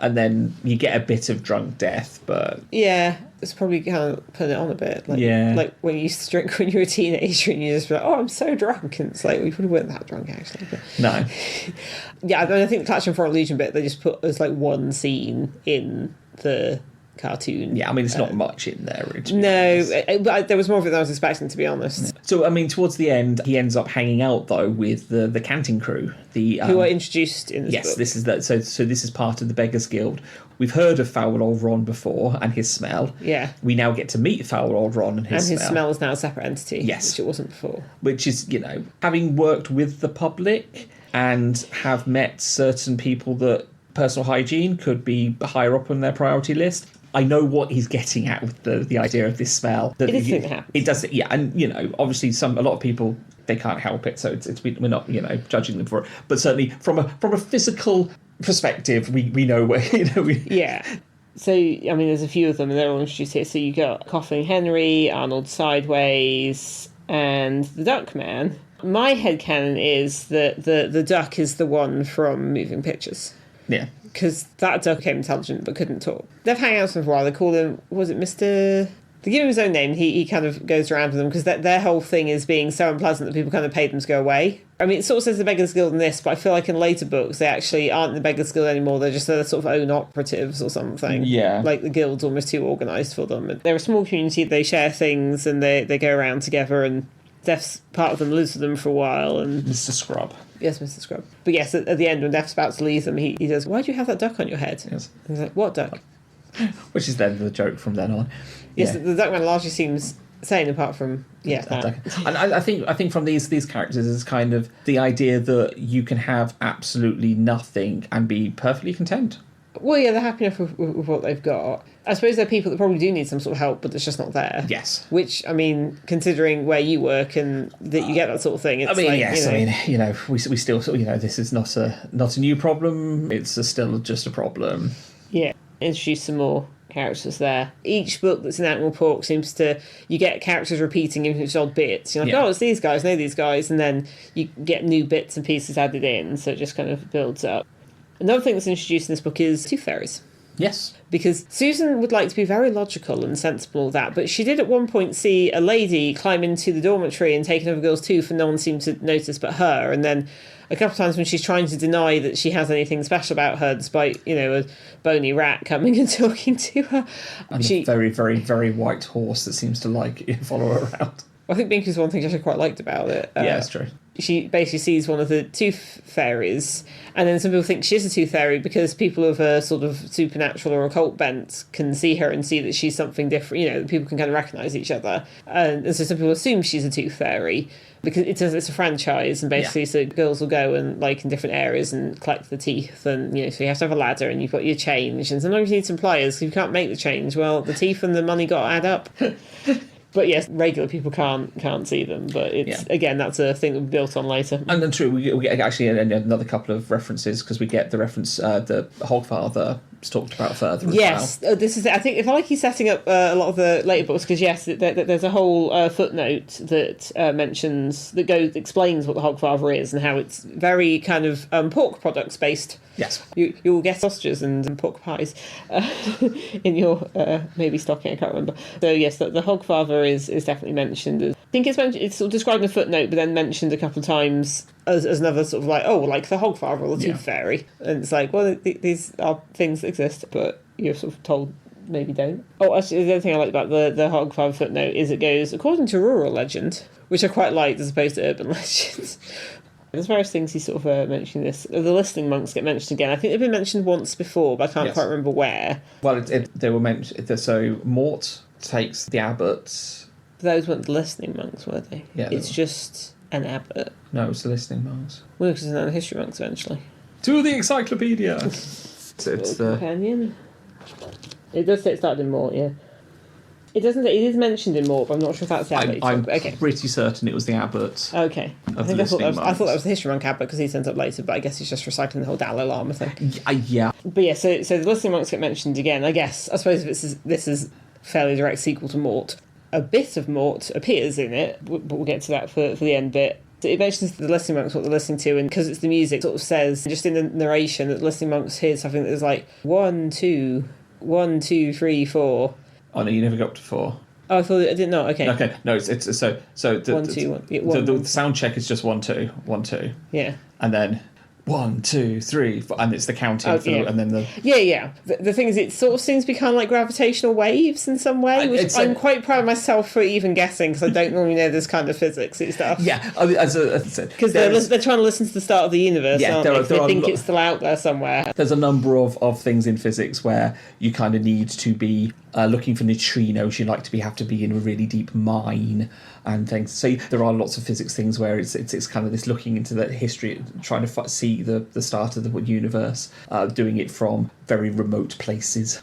and then you get a bit of drunk Death, but it's probably kind of putting it on a bit, like when you used to drink when you were a teenager and you just be like, oh, I'm so drunk, and it's like, we probably weren't that drunk actually, but... No. I think the Catch and Foreign Legion bit they just put as like one scene in the cartoon. Yeah, I mean, it's not much in there. But there was more of it than I was expecting, to be honest. So, I mean, towards the end, he ends up hanging out, though, with the canting crew. Who are introduced in this book. Yes, this is that. So this is part of the Beggars Guild. We've heard of Foul Old Ron before and his smell. Yeah. We now get to meet Foul Old Ron and his smell. And his smell is now a separate entity. Yes. Which it wasn't before. Which is, having worked with the public and have met certain people that personal hygiene could be higher up on their priority list, I know what he's getting at with the idea of this smell. It is something that happens. It does, yeah, and obviously a lot of people, they can't help it, so we're not judging them for it. But certainly from a physical perspective, we know where Yeah. So I mean, there's a few of them, and they're all introduced here. So you got Coughing Henry, Arnold Sideways, and the Duck Man. My headcanon is that the duck is the one from Moving Pictures. Yeah. Because that duck became intelligent but couldn't talk. They've hung out with him for a while. They call him, was it Mr... They give him his own name. He kind of goes around with them because their whole thing is being so unpleasant that people kind of pay them to go away. I mean, it sort of says the Beggars Guild in this, but I feel like in later books they actually aren't the Beggars Guild anymore. They're just their sort of own operatives or something. Yeah. Like the guild's almost too organised for them. They're a small community. They share things and they go around together, and Death's part of them lives with them for a while. And Mr. Scrub. Yes, Mr. Scrub. But yes, at the end when Death's about to leave them, he does, why do you have that duck on your head? Yes. And he's like, what duck? Which is then the joke from then on. Yes, the Duckman largely seems sane apart from that. And I think from these characters is kind of the idea that you can have absolutely nothing and be perfectly content. Well, yeah, they're happy enough with what they've got. I suppose they're people that probably do need some sort of help, but it's just not there. Yes. Which, I mean, considering where you work and that you get that sort of thing, it's we still this is not a new problem. It's still just a problem. Yeah. Introduce some more characters there. Each book that's in Ankh-Morpork seems to, you get characters repeating even if it's odd bits. You're like, oh, it's these guys, know these guys, and then you get new bits and pieces added in, so it just kind of builds up. Another thing that's introduced in this book is tooth fairies. Yes. Because Susan would like to be very logical and sensible of that, but she did at one point see a lady climb into the dormitory and take another girl's tooth, and no one seemed to notice but her. And then a couple of times when she's trying to deny that she has anything special about her, despite, a bony rat coming and talking to her. And a very, very, very white horse that seems to follow her around. I think Binky's one thing I actually quite liked about it. Yeah, that's true. She basically sees one of the tooth fairies, and then some people think she's a tooth fairy because people of a sort of supernatural or occult bent can see her and see that she's something different, that people can kind of recognise each other. And so some people assume she's a tooth fairy because it's a franchise, and basically so girls will go and in different areas and collect the teeth, and so you have to have a ladder and you've got your change, and sometimes you need some pliers because you can't make the change. Well, the teeth and the money got to add up. But yes, regular people can't see them. But it's again, that's a thing that we built on later. And then true, we get actually another couple of references because we get the reference the Hogfather talked about further. Yes, as well. This is. I think if I like he's setting up a lot of the later books because yes, there's a whole footnote that explains what the Hogfather is and how it's very kind of pork products based. Yes, you'll get sausages and pork pies in your maybe stocking. I can't remember. So yes, the Hogfather is definitely mentioned. I think it's mentioned. It's sort of described in a footnote, but then mentioned a couple of times as another sort of like the Hogfather or the Tooth Fairy, and it's like, well, these are things that exist, but you're sort of told maybe don't. Oh, actually, the other thing I like about the Hogfather footnote is it goes according to rural legend, which I quite liked as opposed to urban legends. There's various things he sort of mentioned this. The listening monks get mentioned again. I think they've been mentioned once before, but I can't quite remember where. Well, they were mentioned. So Mort takes the abbots. Those weren't the listening monks, were they? Yeah. It's just an abbot. No, it's the listening monks. Well, because it's not the history monks eventually. To the encyclopedia. So it's the... companion. It does say it started in Mort, yeah. It doesn't. It is mentioned in Mort, but I'm not sure if that's the abbot. I'm pretty certain it was the abbot. Okay. I thought that was the history monk abbot because he turns up later, but I guess he's just recycling the whole Dalai Lama thing. Yeah. But yeah, so the listening monks get mentioned again. I suppose if this is fairly direct sequel to Mort. A bit of Mort appears in it, but we'll get to that for the end bit. It mentions the listening monks, what they're listening to, and because it's the music, sort of says, just in the narration, that the listening monks hear something that is like 1, 2, 1, 2, 3, 4. Oh no, you never got up to 4. Oh, I thought I didn't know. Okay. Okay. No, it's so the 1, 2, 1. Yeah, 1, the sound check is just 1, 2, 1, 2. Yeah. And then 1, 2, 3, 4, and it's the counting and then the... Yeah. The thing is, it sort of seems to be kind of like gravitational waves in some way, which I'm quite proud of myself for even guessing, because I don't normally know this kind of physicsy stuff. Yeah, as I said... Because they're trying to listen to the start of the universe, aren't they? They think it's still out there somewhere. There's a number of things in physics where you kind of need to be looking for neutrinos. You have to be in a really deep mine and things. So there are lots of physics things where it's kind of this looking into the history, trying to see the start of the universe, doing it from very remote places.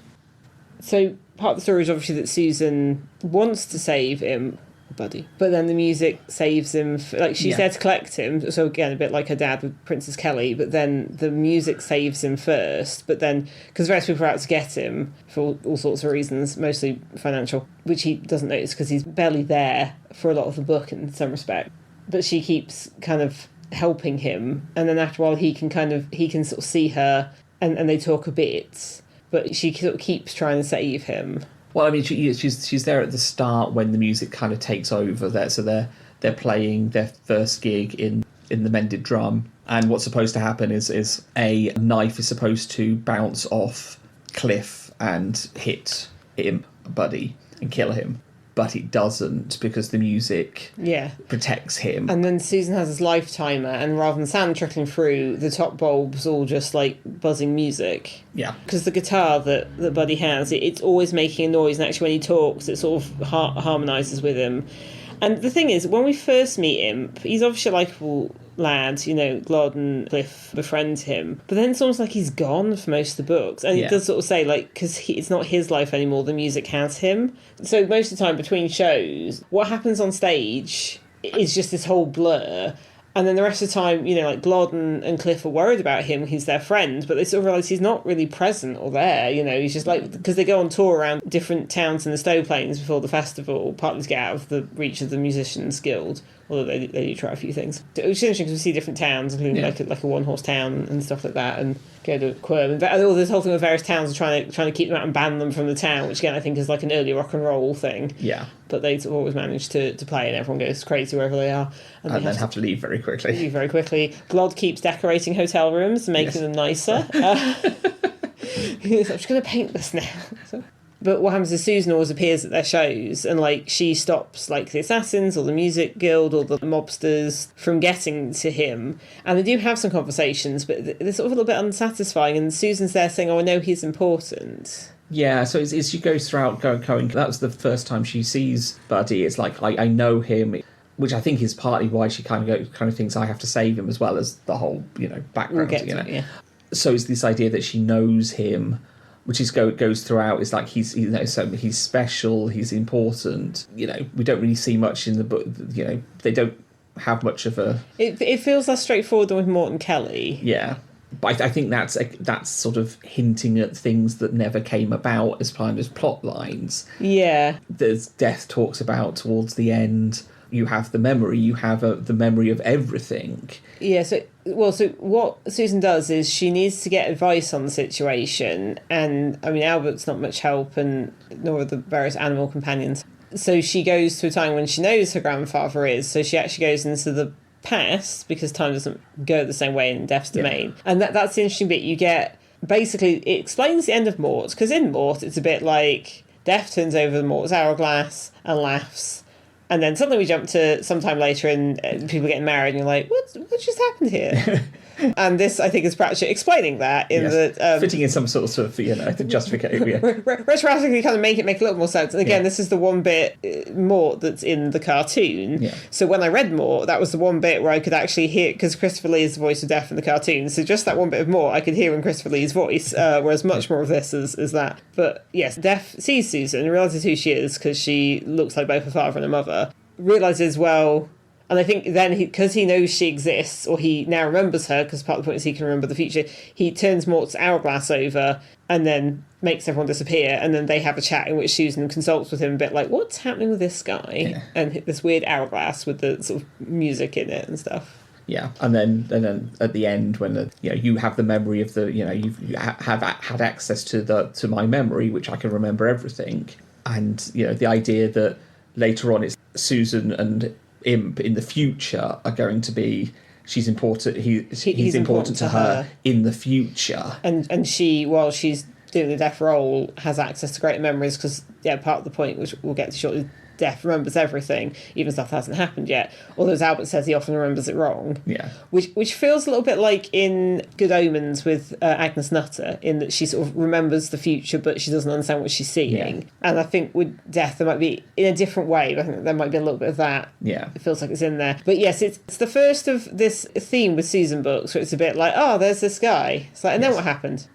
So part of the story is obviously that Susan wants to save him, Buddy, but then the music saves him. She's there to collect him. So again, a bit like her dad with Princess Kelly. But then the music saves him first. But then because the rest of people are out to get him for all sorts of reasons, mostly financial, which he doesn't notice because he's barely there for a lot of the book in some respect. But she keeps kind of helping him, and then after a while he can sort of see her, and they talk a bit, but she sort of keeps trying to save him. Well, I mean, she's there at the start when the music kind of takes over there, so they're playing their first gig in the mended drum, and what's supposed to happen is a knife is supposed to bounce off Cliff and hit him, Buddy, and kill him. But it doesn't, because the music protects him. And then Susan has this life timer, and rather than sound trickling through, the top bulb's all just like buzzing music. Yeah. Because the guitar that Buddy has, it's always making a noise, and actually when he talks, it sort of harmonises with him. And the thing is, when we first meet him, he's obviously a likeable lad, Glod and Cliff befriend him, but then it's almost like he's gone for most of the books, and it does sort of say, because it's not his life anymore, the music has him. So most of the time between shows, what happens on stage is just this whole blur, and then the rest of the time, Glod and Cliff are worried about him, he's their friend, but they sort of realise he's not really present or there, he's just because they go on tour around different towns in the Stowe Plains before the festival, partly to get out of the reach of the Musicians Guild, although they do try a few things. It was interesting because we see different towns, including like a one-horse town and stuff like that, and go to Quirm. And all this whole thing with various towns are trying to keep them out and ban them from the town, which again I think is like an early rock and roll thing. Yeah. But they sort of always manage to play, and everyone goes crazy wherever they are. And then have to leave very quickly. Glod keeps decorating hotel rooms, making them nicer. He's I'm just going to paint this now. But what happens is Susan always appears at their shows, and she stops the assassins or the music guild or the mobsters from getting to him, and they do have some conversations, but they're sort of a little bit unsatisfying, and Susan's there saying, I know he's important. Yeah, so as she goes throughout going, that was the first time she sees Buddy. It's I know him, which I think is partly why she kind of thinks I have to save him, as well as the whole background. So it's this idea that she knows him, which goes throughout. It's he's special, he's important. We don't really see much in the book. They don't have much of a. It feels less straightforward than with Morton Kelly. Yeah. But I think that's sort of hinting at things that never came about as kind of plot lines. Yeah. There's Death talks about towards the end. You have the memory. You have the memory of everything. Yeah. So what Susan does is she needs to get advice on the situation, and I mean Albert's not much help, and nor are the various animal companions. So she goes to a time when she knows her grandfather is. So she actually goes into the past, because time doesn't go the same way in Death's domain, and that's the interesting bit. You get basically it explains the end of Mort, because in Mort it's a bit like Death turns over Mort's hourglass and laughs, and then suddenly we jump to sometime later and people getting married, and you're like, what just happened here? And this, I think, is Pratchett explaining that in the... fitting in some sort of, justification. Yeah. Retroactively kind of make it make a little more sense. And again, this is the one bit Mort that's in the cartoon. Yeah. So when I read Mort, that was the one bit where I could actually hear, because Christopher Lee is the voice of Death in the cartoon, so just that one bit of Mort I could hear in Christopher Lee's voice, whereas much more of this is that. But yes, Death sees Susan, realises who she is, because she looks like both her father and her mother, realises, well... And I think then, because he knows she exists, or he now remembers her, because part of the point is he can remember the future, he turns Mort's hourglass over and then makes everyone disappear, and then they have a chat in which Susan consults with him a bit like, what's happening with this guy? Yeah. And this weird hourglass with the sort of music in it and stuff. Yeah, and then at the end, when you have the memory of the, you have had access to my memory, which I can remember everything, and the idea that later on it's Susan and Imp in the future are going to be, she's important. He's important to her in the future, and she, while she's doing the Death role, has access to greater memories because part of the point, which we'll get to shortly, Death remembers everything, even stuff that hasn't happened yet. Although, as Albert says, he often remembers it wrong. Yeah. Which feels a little bit like in Good Omens with Agnes Nutter, in that she sort of remembers the future, but she doesn't understand what she's seeing. Yeah. And I think with Death, there might be, in a different way, but I think there might be a little bit of that. Yeah. It feels like it's in there. But yes, it's the first of this theme with Susan books, where it's a bit like, oh, there's this guy. It's like, and then what happened?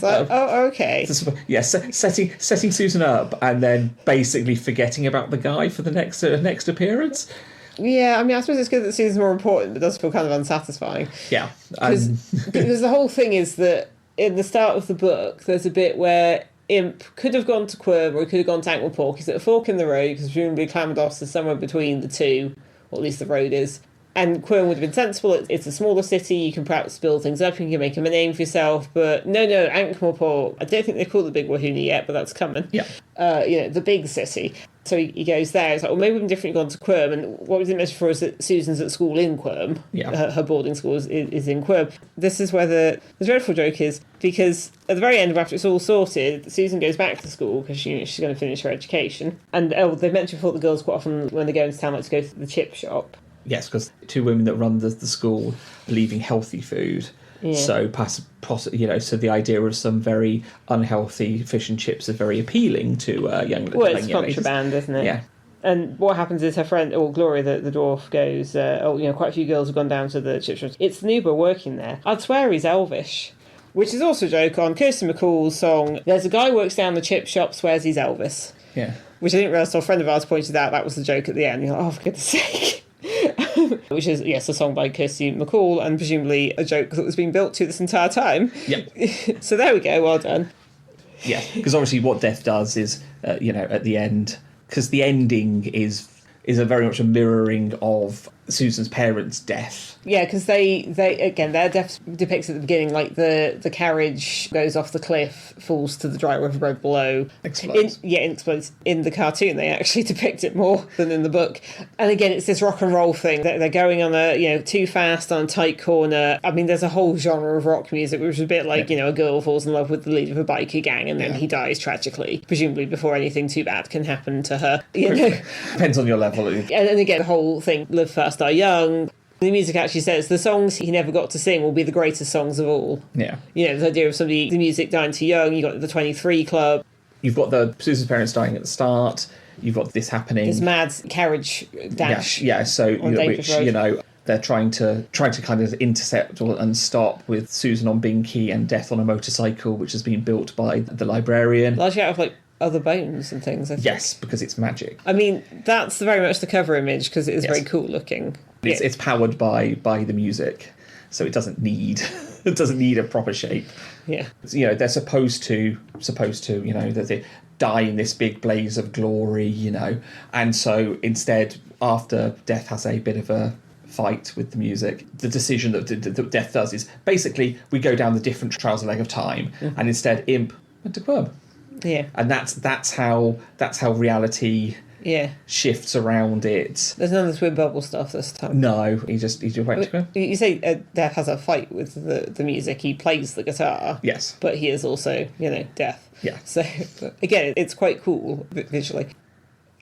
Like, oh, okay. Yeah, setting Susan up and then basically forgetting about the guy for the next appearance. Yeah, I mean, I suppose it's good that Susan's more important, but it does feel kind of unsatisfying. Yeah. Because the whole thing is that in the start of the book, there's a bit where Imp could have gone to Quirm or he could have gone to Ankh-Morpork. He's at a fork in the road, because presumably Clamordos is somewhere between the two, or at least the road is. And Quirm would have been sensible. It's a smaller city. You can perhaps build things up. You can make him a name for yourself. But no, Ankh-Morpork. I don't think they call it the Big Wahoonie yet, but that's coming. Yeah. The big city. So he goes there. It's like, well, maybe we've differently gone to Quirm. And what we didn't mention before is that Susan's at school in Quirm. Yeah. Her boarding school is in Quirm. This is where the dreadful joke is, because at the very end, after it's all sorted, Susan goes back to school because she's going to finish her education. And they've mentioned before the girls quite often, when they go into town, like to go to the chip shop. Yes, because two women that run the school believe in healthy food. Yeah. So, so the idea of some very unhealthy fish and chips is very appealing to young ladies. Well, it's contraband, isn't it? Yeah. And what happens is her friend, Gloria, the dwarf, goes, quite a few girls have gone down to the chip shop. It's the Nuba working there. I'd swear he's Elvish. Which is also a joke on Kirsty MacColl's song, There's a guy who works down the chip shop, swears he's Elvis. Yeah. Which I didn't realise until a friend of ours pointed out that was the joke at the end. You're like, oh, for goodness sake. Which is, yes, a song by Kirsty MacColl, and presumably a joke that was being built to this entire time. Yep. So there we go, well done. Yeah, because obviously what Death does is, at the end, because the ending is a very much a mirroring of Susan's parents' death. Yeah, because they again, their death depicts at the beginning, like the carriage goes off the cliff, falls to the dry river road below. Explodes. Explodes. In the cartoon, they actually depict it more than in the book. And again, it's this rock and roll thing. They're going on too fast on a tight corner. I mean, there's a whole genre of rock music, which is a bit like, a girl falls in love with the leader of a bikie gang and then he dies tragically, presumably before anything too bad can happen to her. Depends on your level. And again, the whole thing, live fast, die young. The music actually says the songs he never got to sing will be the greatest songs of all. Yeah. The idea of the music dying too young. You got the 23 Club. You've got the Susan's parents dying at the start. You've got this happening. This mad carriage dash. Yeah. So which they're trying to kind of intercept and stop with Susan on Binky and Death on a motorcycle, which has been built by the librarian. Largely out of other bones and things, I think. Yes, because it's magic. I mean, that's very much the cover image because it is very cool looking. It's powered by the music, so it doesn't need a proper shape. Yeah. They're supposed to that they die in this big blaze of glory, and so instead, after Death has a bit of a fight with the music, the decision that Death does is basically we go down the different trials and leg of time, and instead Imp went to Quirm. Yeah. And that's how reality shifts around it. There's none of this weird bubble stuff this time. No, he just went to Quirm. You say Death has a fight with the music. He plays the guitar. Yes. But he is also, Death. Yeah. So, again, it's quite cool visually.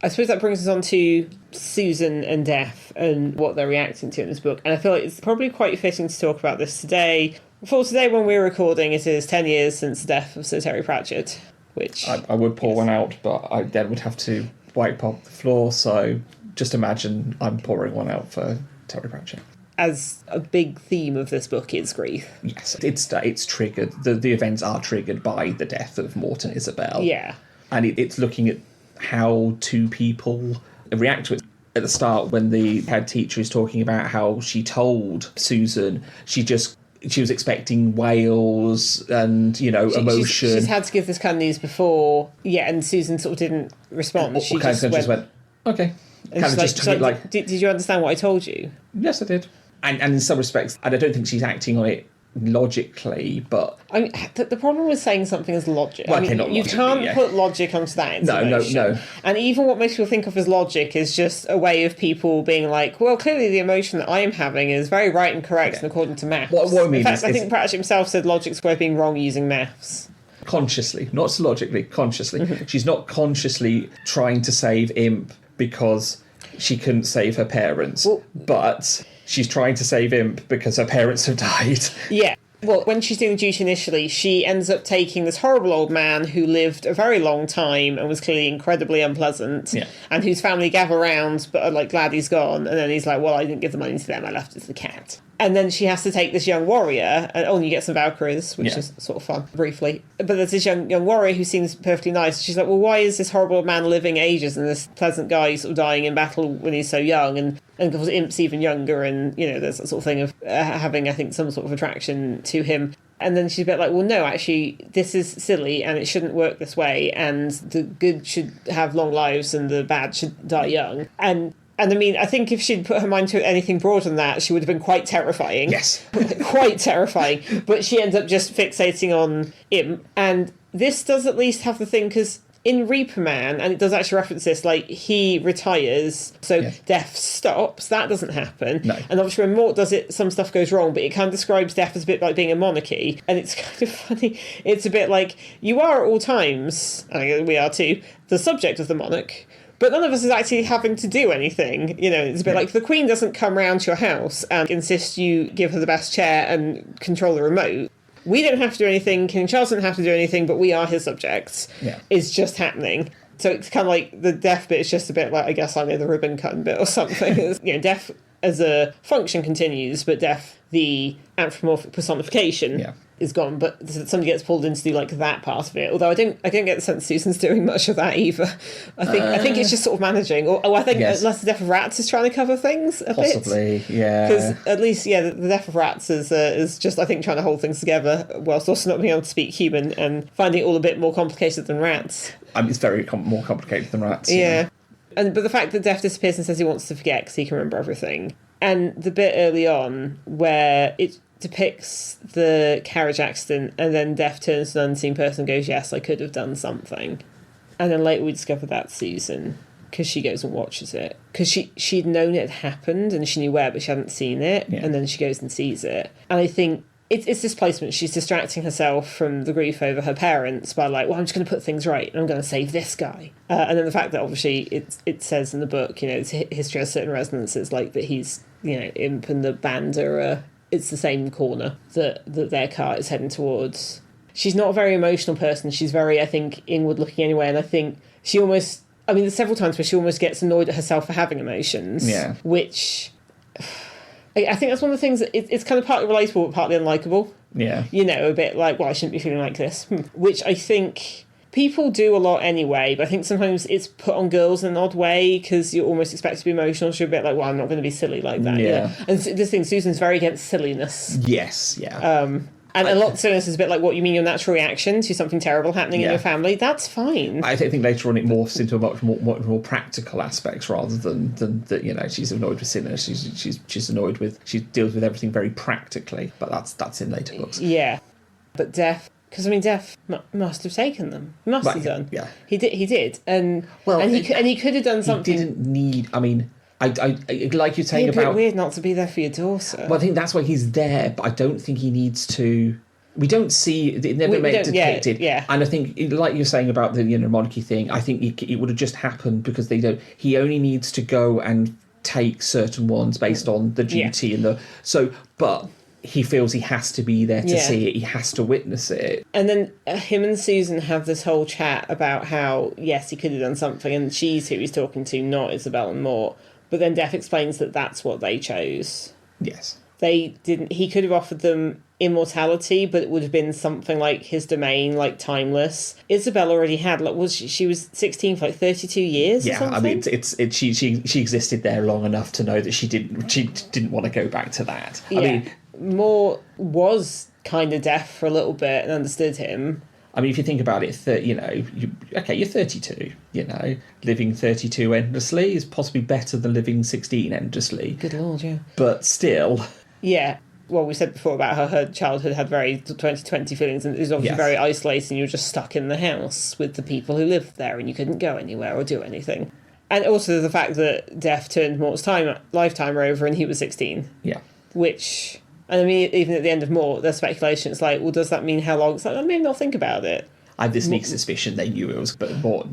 I suppose that brings us on to Susan and Death and what they're reacting to in this book. And I feel like it's probably quite fitting to talk about this today. For today, when we're recording, it is 10 years since the death of Sir Terry Pratchett, which... I would pour one out, but I then would have to wipe up the floor, so just imagine I'm pouring one out for Terry Pratchett. As a big theme of this book is grief. Yes, it's triggered. The events are triggered by the death of Morton Isabel. Yeah. And it's looking at how two people react to it. At the start, when the head teacher is talking about how she told Susan she was expecting wails and, emotion. She's had to give this kind of news before, and Susan sort of didn't respond. She just went, okay. Did you understand what I told you? Yes, I did. And in some respects, and I don't think she's acting on it logically, but... I mean, the problem with saying something as logic... Well, you can't put logic onto that. No. And even what most people think of as logic is just a way of people being like, well, clearly the emotion that I am having is very right and correct and according to maths. What I mean in fact, I think Pratchett himself said logic's way of being wrong using maths. Consciously, not logically, consciously. She's not consciously trying to save Imp because she couldn't save her parents, but... she's trying to save Imp because her parents have died. Yeah. Well, when she's doing the duty initially, she ends up taking this horrible old man who lived a very long time and was clearly incredibly unpleasant, and whose family gather around but are glad he's gone. And then he's like, well, I didn't give the money to them, I left it to the cat. And then she has to take this young warrior, and you get some Valkyries, which is sort of fun, briefly. But there's this young warrior who seems perfectly nice. She's like, well, why is this horrible man living ages and this pleasant guy sort of dying in battle when he's so young? And of course, Imp's even younger, and, there's that sort of thing of having, I think, some sort of attraction to him. And then she's a bit like, well, no, actually, this is silly, and it shouldn't work this way, and the good should have long lives, and the bad should die young. And I mean, I think if she'd put her mind to anything broader than that, she would have been quite terrifying. Yes. Quite terrifying. But she ends up just fixating on Imp. And this does at least have the thing, because in Reaper Man, and it does actually reference this, he retires, so death stops. That doesn't happen. No. And obviously when Mort does it, some stuff goes wrong, but it kind of describes death as a bit like being a monarchy. And it's kind of funny. It's a bit like, you are at all times, and we are too, the subject of the monarch, but none of us is actually having to do anything. It's a bit like the Queen doesn't come round to your house and insist you give her the best chair and control the remote. We don't have to do anything. King Charles doesn't have to do anything, but we are his subjects. Yeah. It's just happening. So it's kind of like the death bit is just a bit like, I guess, the ribbon cutting bit or something. Death as a function continues, but death, the anthropomorphic personification, is gone. But somebody gets pulled in to do that part of it. Although I don't get the sense Susan's doing much of that either. I think it's just sort of managing. Or I think unless the death of rats is trying to cover things a bit. Possibly, yeah. Because at least, the death of rats is just, I think, trying to hold things together whilst also not being able to speak human and finding it all a bit more complicated than rats. It's very more complicated than rats. Yeah. But the fact that Death disappears and says he wants to forget because he can remember everything. And the bit early on where it depicts the carriage accident and then Death turns to an unseen person and goes, yes, I could have done something. And then later we discover that's Susan, because she goes and watches it. Because she'd known it had happened and she knew where, but she hadn't seen it. Yeah. And then she goes and sees it. And I think it's displacement. She's distracting herself from the grief over her parents by I'm just going to put things right and I'm going to save this guy. And then the fact that obviously it says in the book, history has certain resonances, that he's, Imp and the band are, it's the same corner that their car is heading towards. She's not a very emotional person. She's very, I think, inward looking anyway. And I think she almost, there's several times where she almost gets annoyed at herself for having emotions. Yeah. Which... I think that's one of the things that it's kind of partly relatable but partly unlikable. Yeah. A bit like, well, I shouldn't be feeling like this. Which I think people do a lot anyway, but I think sometimes it's put on girls in an odd way because you're almost expected to be emotional. So you're a bit like, well, I'm not going to be silly like that. Yeah. And this thing, Susan's very against silliness. Yes, yeah. And a lot of silliness is a bit like what you mean your natural reaction to something terrible happening in your family. That's fine. I think later on it morphs into a much more practical aspects rather than that. She's annoyed with sinners. She's annoyed with. She deals with everything very practically. But that's in later books. Yeah, but Death. Because Death must have taken them. He must have done. Yeah, he did, and he could have done something. He didn't need. I like you're saying it's about... weird not to be there for your daughter. Well, I think that's why he's there, but I don't think he needs to... We don't see it never made depicted, yeah. And I think, like you're saying about the monarchy thing, I think it would have just happened because they don't. He only needs to go and take certain ones based on the duty and but he feels he has to be there to see it. He has to witness it. And then him and Susan have this whole chat about how yes, he could have done something, and she's who he's talking to, not Isabel and Mort. But then Death explains that that's what they chose. Yes, they didn't. He could have offered them immortality, but it would have been something like his domain, like timeless. Isabel already had, like, she was 16 for like 32 years. Yeah, or something? I mean, she existed there long enough to know that she didn't want to go back to that. Yeah. I mean, Moore was kind of deaf for a little bit and understood him. I mean, if you think about it, you're 32. Living 32 endlessly is possibly better than living 16 endlessly. Good Lord, yeah. But still, yeah. Well, we said before about how her childhood had very 2020 feelings, and it was obviously very isolating. You were just stuck in the house with the people who lived there, and you couldn't go anywhere or do anything. And also the fact that Death turned Mort's lifetime over, and he was 16. Yeah. Which, and I mean, even at the end of Mort, there's speculation. It's like, well, does that mean how long? It's like, I mean, I'll think about it. I have this sneaky suspicion they knew it was, but Mort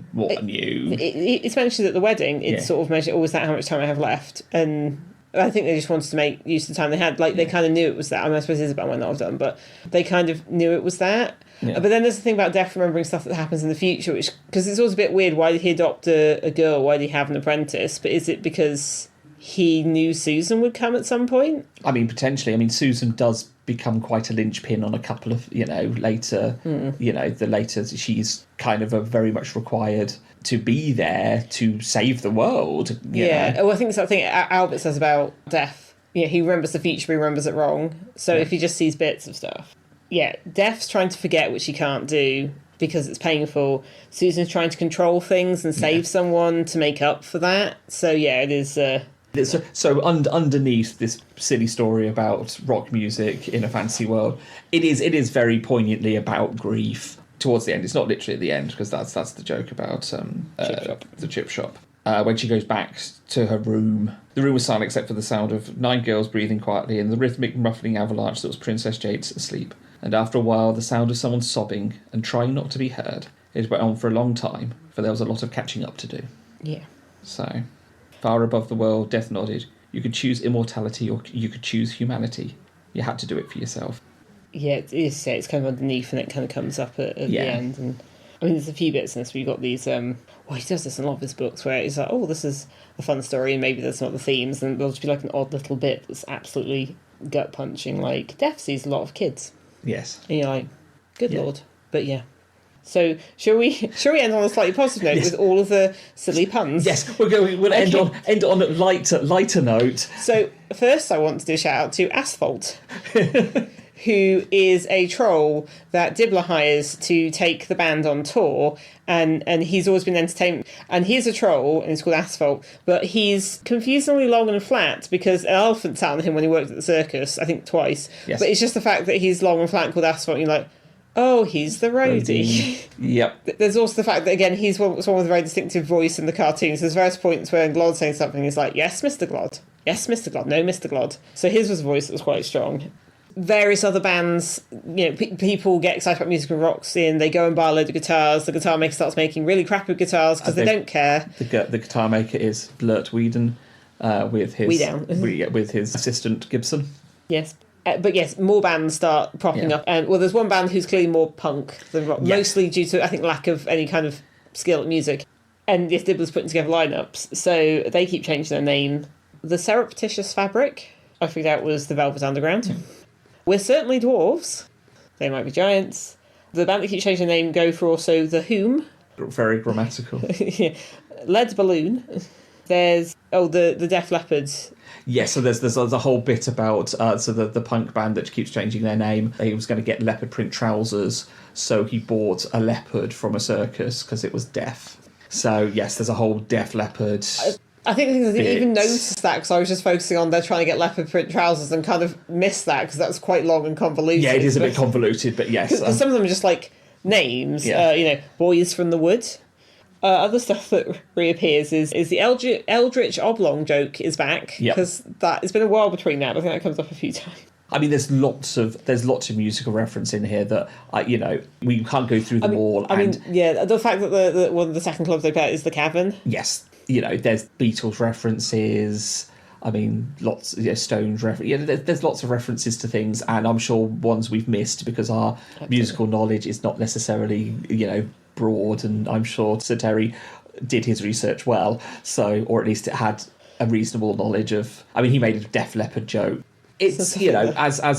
knew. It's mentioned at the wedding. It's sort of measured, is that how much time I have left? And I think they just wanted to make use of the time they had. Like, they kind of knew it was that. I mean, I suppose Isabel might not have done, but they kind of knew it was that. Yeah. But then there's the thing about Death remembering stuff that happens in the future, which, because it's always a bit weird. Why did he adopt a girl? Why did he have an apprentice? But is it because he knew Susan would come at some point? I mean, potentially. I mean, Susan does become quite a linchpin on a couple of, later, the later she's kind of very much required to be there to save the world. Yeah. Well, I think it's that thing Albert says about Death. Yeah, he remembers the future, but he remembers it wrong. So if he just sees bits of stuff. Yeah, Death's trying to forget, which he can't do because it's painful. Susan's trying to control things and save someone to make up for that. So yeah, it is... So underneath this silly story about rock music in a fantasy world, it is very poignantly about grief towards the end. It's not literally at the end, because that's the joke about the chip shop. When she goes back to her room, the room was silent except for the sound of 9 girls breathing quietly and the rhythmic ruffling avalanche that was Princess Jade's asleep. And after a while, the sound of someone sobbing and trying not to be heard. It went on for a long time, for there was a lot of catching up to do. Yeah. So... Far above the world, Death nodded. You could choose immortality or you could choose humanity. You had to do it for yourself. Yeah, it is. It's kind of underneath and it kind of comes up at the end. And I mean, there's a few bits in this where you've got these... he does this in a lot of his books where it's like, oh, this is a fun story and maybe that's not the themes, and there'll just be like an odd little bit that's absolutely gut-punching, like Death sees a lot of kids. Yes. And you're like, good Lord. But yeah. So shall we end on a slightly positive note with all of the silly puns? Yes, we'll end on a lighter note. So first, I want to do a shout out to Asphalt, who is a troll that Dibbler hires to take the band on tour, and he's always been entertainment. And he's a troll, and he's called Asphalt, but he's confusingly long and flat because an elephant sat on him when he worked at the circus, I think twice. Yes. But it's just the fact that he's long and flat called Asphalt, and you're like, oh, he's the roadie. Yep. There's also the fact that, again, he's someone with a very distinctive voice in the cartoons. There's various points where Glod's saying something, he's like, yes, Mr. Glod. Yes, Mr. Glod. No, Mr. Glod. So his was a voice that was quite strong. Various other bands, people get excited about musical rocks in, they go and buy a load of guitars. The guitar maker starts making really crappy guitars because they don't care. The guitar maker is Blurt Whedon with his assistant Gibson. Yes. But yes, more bands start propping up. And there's one band who's clearly more punk than rock, mostly due to, I think, lack of any kind of skill at music. And yes, Dibbler's putting together lineups, so they keep changing their name. The Surreptitious Fabric, I figured out, was the Velvet Underground. We're certainly dwarves. They might be giants. The band that keeps changing their name go for also The Whom. Very grammatical. Lead Balloon. There's the Def Leppard. Yes, so there's a whole bit about the punk band that keeps changing their name. He was going to get leopard print trousers, so he bought a leopard from a circus because it was deaf. So yes, there's a whole Def Leppard. I think I didn't even notice that because I was just focusing on they're trying to get leopard print trousers and kind of missed that because that's quite long and convoluted. Yeah, it is a bit convoluted, but yes. Some of them are just like names, Boys from the Wood. Other stuff that reappears is the Eldritch Oblong joke is back because it's been a while between that. I think that comes up a few times. I mean, there's lots of musical reference in here that we can't go through them all. The fact that one of the second clubs they play at is the Cavern. Yes, there's Beatles references. I mean, lots, Stones references. There's lots of references to things, and I'm sure ones we've missed because our musical knowledge is not necessarily, broad. And I'm sure Sir Terry did his research well, or at least it had a reasonable knowledge of. I mean, he made a Def Leppard joke. It's as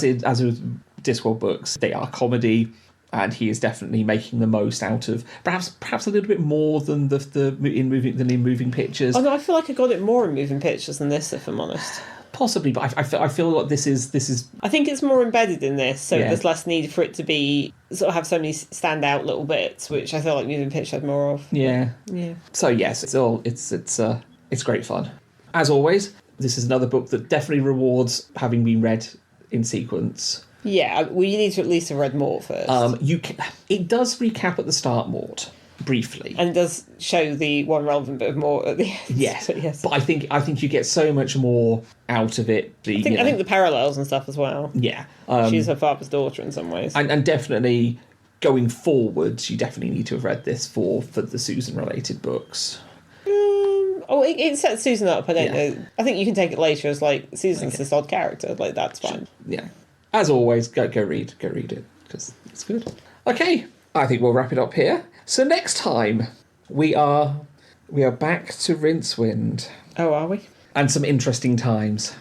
with Discworld books, they are comedy, and he is definitely making the most out of perhaps a little bit more than in moving pictures. Oh no, I feel like I got it more in moving pictures than this, if I'm honest. Possibly, but I feel like this is. I think it's more embedded in this, so there's less need for it to be sort of have so many standout little bits, which I feel like moving pictures had more of. Yeah. So yes, it's great fun. As always, this is another book that definitely rewards having been read in sequence. Yeah, well, you need to at least have read Mort first. It does recap at the start, Mort, briefly, and it does show the one relevant bit of Mort at the end. Yes, but I think you get so much more out of it. I think the parallels and stuff as well. Yeah, she's her father's daughter in some ways, and definitely going forwards, you definitely need to have read this for the Susan related books. It sets Susan up. I don't know. I think you can take it later as like Susan's this odd character. Like that's fine. Yeah. As always, go read it because it's good. Okay, I think we'll wrap it up here. So next time we are back to Rincewind. Oh, are we? And some interesting times.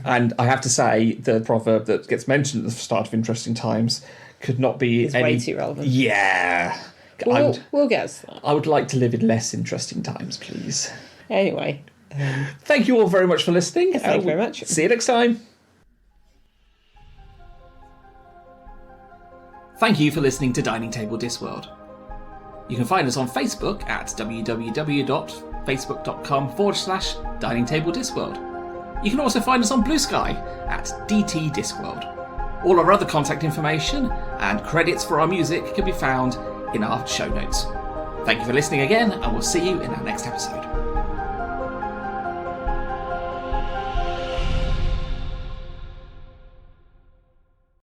And I have to say, the proverb that gets mentioned at the start of Interesting Times could not be way too relevant. Yeah. We'll guess that. I would like to live in less interesting times, please. Anyway. Thank you all very much for listening. Yes, thank you very much. See you next time. Thank you for listening to Dining Table Discworld. You can find us on Facebook at www.facebook.com/Dining Table Discworld. You can also find us on BlueSky at dtdiscworld. All our other contact information and credits for our music can be found in our show notes. Thank you for listening again, and we'll see you in our next episode.